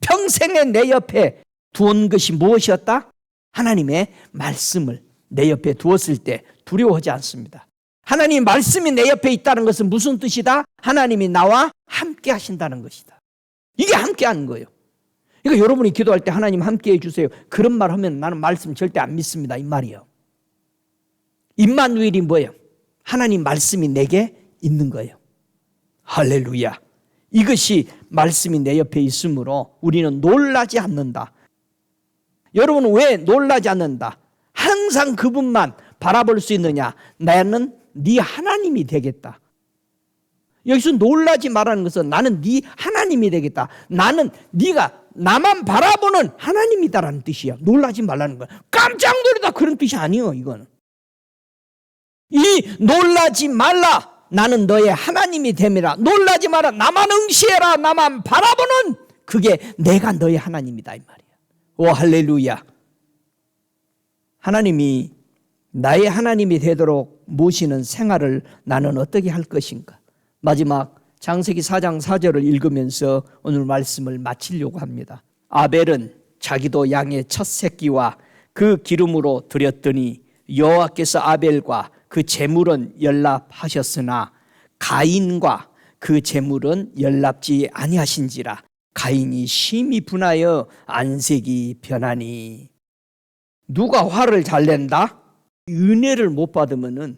평생에 내 옆에 두은 것이 무엇이었다? 하나님의 말씀을 내 옆에 두었을 때 두려워하지 않습니다. 하나님의 말씀이 내 옆에 있다는 것은 무슨 뜻이다? 하나님이 나와 함께 하신다는 것이다. 이게 함께 하는 거예요. 그러니까 여러분이 기도할 때 하나님 함께 해주세요, 그런 말 하면 나는 말씀 절대 안 믿습니다, 이 말이에요. 임마누엘이 뭐예요? 하나님 말씀이 내게 있는 거예요. 할렐루야. 이것이 말씀이 내 옆에 있으므로 우리는 놀라지 않는다. 여러분은 왜 놀라지 않는다? 항상 그분만 바라볼 수 있느냐? 나는 네 하나님이 되겠다. 여기서 놀라지 말라는 것은 나는 네 하나님이 되겠다. 나는 네가 나만 바라보는 하나님이다라는 뜻이야. 놀라지 말라는 거야. 깜짝 놀라다 그런 뜻이 아니에요. 이거는 이 놀라지 말라, 나는 너의 하나님이 됨이라. 놀라지 마라, 나만 응시해라, 나만 바라보는 그게 내가 너의 하나님이다, 이 말이야. 오 할렐루야. 하나님이 나의 하나님이 되도록 모시는 생활을 나는 어떻게 할 것인가. 마지막 창세기 4장 4절을 읽으면서 오늘 말씀을 마치려고 합니다. 아벨은 자기도 양의 첫 새끼와 그 기름으로 드렸더니 여호와께서 아벨과 그 제물은 연납하셨으나 가인과 그 제물은 연납지 아니하신지라. 가인이 심히 분하여 안색이 변하니. 누가 화를 잘 낸다? 은혜를 못 받으면은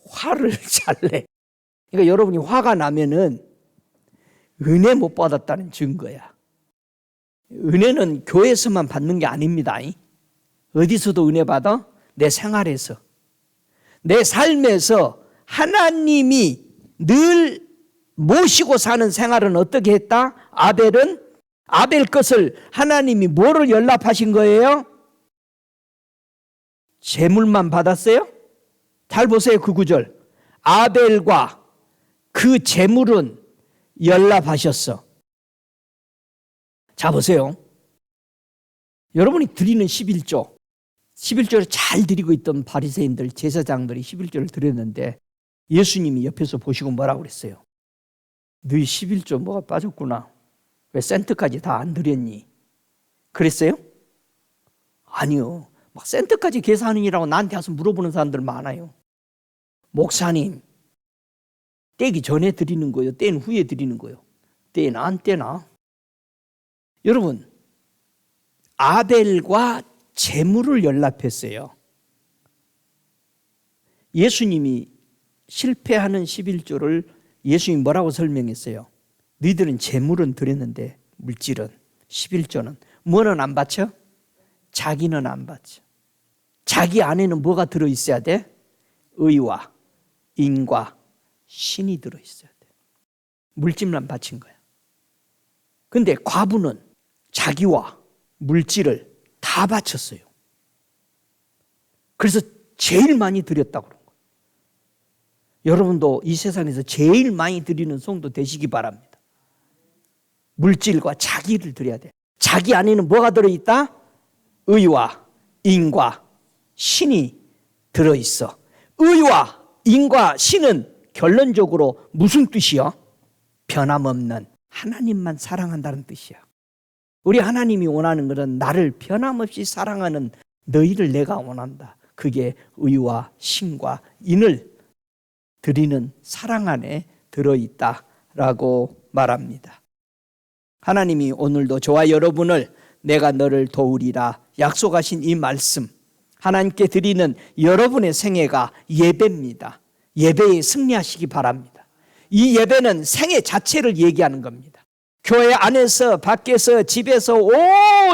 화를 잘 내. 그러니까 여러분이 화가 나면은 은혜 못 받았다는 증거야. 은혜는 교회에서만 받는 게 아닙니다. 어디서도 은혜 받아? 내 생활에서, 내 삶에서 하나님이 늘 모시고 사는 생활은 어떻게 했다? 아벨은 아벨 것을 하나님이 뭐를 연락하신 거예요? 제물만 받았어요? 잘 보세요, 그 구절. 아벨과 그 제물은 연락하셨어. 자 보세요. 여러분이 드리는 11조를 잘 드리고 있던 바리새인들, 제사장들이 11조를 드렸는데 예수님이 옆에서 보시고 뭐라고 그랬어요? 너희 11조 뭐가 빠졌구나. 왜 센트까지 다 안 드렸니? 그랬어요? 아니요. 막 센트까지 계산이라고 나한테 와서 물어보는 사람들 많아요. 목사님, 떼기 전에 드리는 거예요? 뗀 후에 드리는 거예요? 떼나 안 떼나? 여러분, 아벨과 제물을 연락했어요. 예수님이 실패하는 11조를 예수님이 뭐라고 설명했어요? 너희들은 제물은 드렸는데 물질은 11조는 뭐는 안 바쳐? 자기는 안 바쳐. 자기 안에는 뭐가 들어있어야 돼? 의와 인과 신이 들어있어야 돼. 물질만 바친 거야. 근데 과부는 자기와 물질을 다 바쳤어요. 그래서 제일 많이 드렸다고 그런 거예요. 여러분도 이 세상에서 제일 많이 드리는 성도 되시기 바랍니다. 물질과 자기를 드려야 돼. 자기 안에는 뭐가 들어있다? 의와 인과 신이 들어있어. 의와 인과 신은 결론적으로 무슨 뜻이요? 변함없는 하나님만 사랑한다는 뜻이야. 우리 하나님이 원하는 것은 나를 변함없이 사랑하는 너희를 내가 원한다. 그게 의와 신과 인을 드리는 사랑 안에 들어있다라고 말합니다. 하나님이 오늘도 저와 여러분을 내가 너를 도우리라 약속하신 이 말씀, 하나님께 드리는 여러분의 생애가 예배입니다. 예배에 승리하시기 바랍니다. 이 예배는 생애 자체를 얘기하는 겁니다. 교회 안에서 밖에서 집에서 온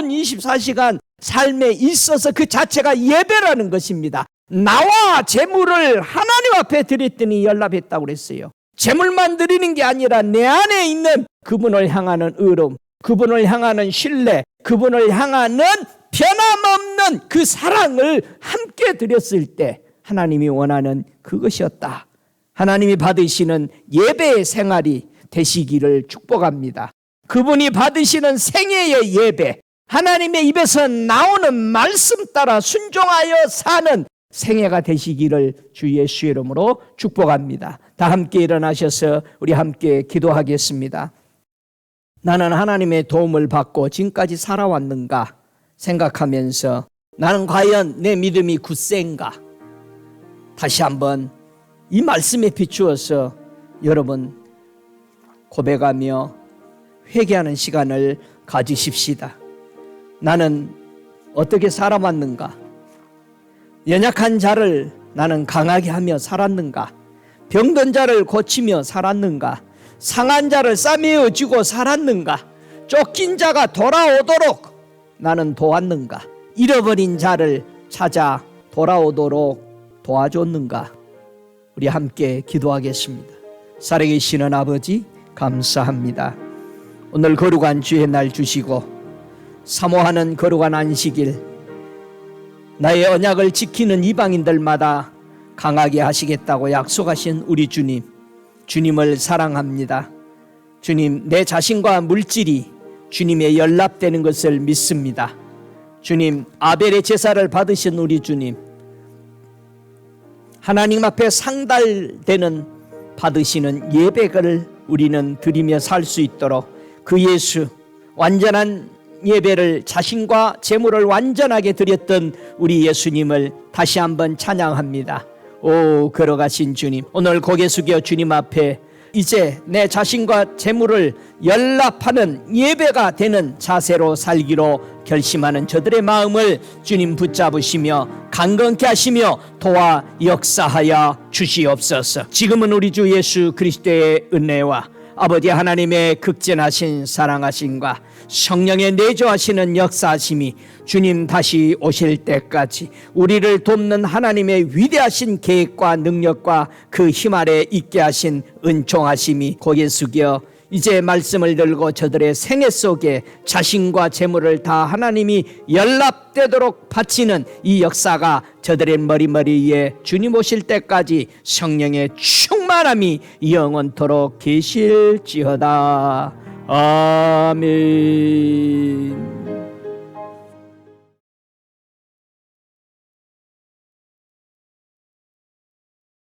24시간 삶에 있어서 그 자체가 예배라는 것입니다. 나와 제물을 하나님 앞에 드렸더니 연락했다고 그랬어요. 제물만 드리는 게 아니라 내 안에 있는 그분을 향하는 의로움, 그분을 향하는 신뢰, 그분을 향하는 변함없는 그 사랑을 함께 드렸을 때 하나님이 원하는 그것이었다. 하나님이 받으시는 예배의 생활이 되시기를 축복합니다. 그분이 받으시는 생애의 예배, 하나님의 입에서 나오는 말씀 따라 순종하여 사는 생애가 되시기를 주 예수의 이름으로 축복합니다. 다 함께 일어나셔서 우리 함께 기도하겠습니다. 나는 하나님의 도움을 받고 지금까지 살아왔는가 생각하면서 나는 과연 내 믿음이 굳센가? 다시 한번 이 말씀에 비추어서 여러분 고백하며 회개하는 시간을 가지십시다. 나는 어떻게 살아왔는가? 연약한 자를 나는 강하게 하며 살았는가? 병든 자를 고치며 살았는가? 상한 자를 싸매어 주고 살았는가? 쫓긴 자가 돌아오도록 나는 도왔는가? 잃어버린 자를 찾아 돌아오도록 도와줬는가? 우리 함께 기도하겠습니다. 살아계시는 아버지, 감사합니다. 오늘 거룩한 주의 날 주시고 사모하는 거룩한 안식일, 나의 언약을 지키는 이방인들마다 강하게 하시겠다고 약속하신 우리 주님, 주님을 사랑합니다. 주님, 내 자신과 물질이 주님의 연합되는 것을 믿습니다. 주님, 아벨의 제사를 받으신 우리 주님, 하나님 앞에 상달되는 받으시는 예배를 우리는 드리며 살 수 있도록 그 예수, 완전한 예배를, 자신과 재물을 완전하게 드렸던 우리 예수님을 다시 한번 찬양합니다. 오, 걸어가신 주님, 오늘 고개 숙여 주님 앞에 이제 내 자신과 재물을 연합하는 예배가 되는 자세로 살기로 결심하는 저들의 마음을 주님 붙잡으시며 강건케 하시며 도와 역사하여 주시옵소서. 지금은 우리 주 예수 그리스도의 은혜와 아버지 하나님의 극진하신 사랑하심과 성령의 내조하시는 역사하심이 주님 다시 오실 때까지 우리를 돕는 하나님의 위대하신 계획과 능력과 그 힘 아래 있게 하신 은총하심이 고개 숙여 이제 말씀을 들고 저들의 생애 속에 자신과 재물을 다 하나님이 연합되도록 바치는 이 역사가 저들의 머리머리에 주님 오실 때까지 성령의 충만함이 영원토록 계실지어다. 아멘.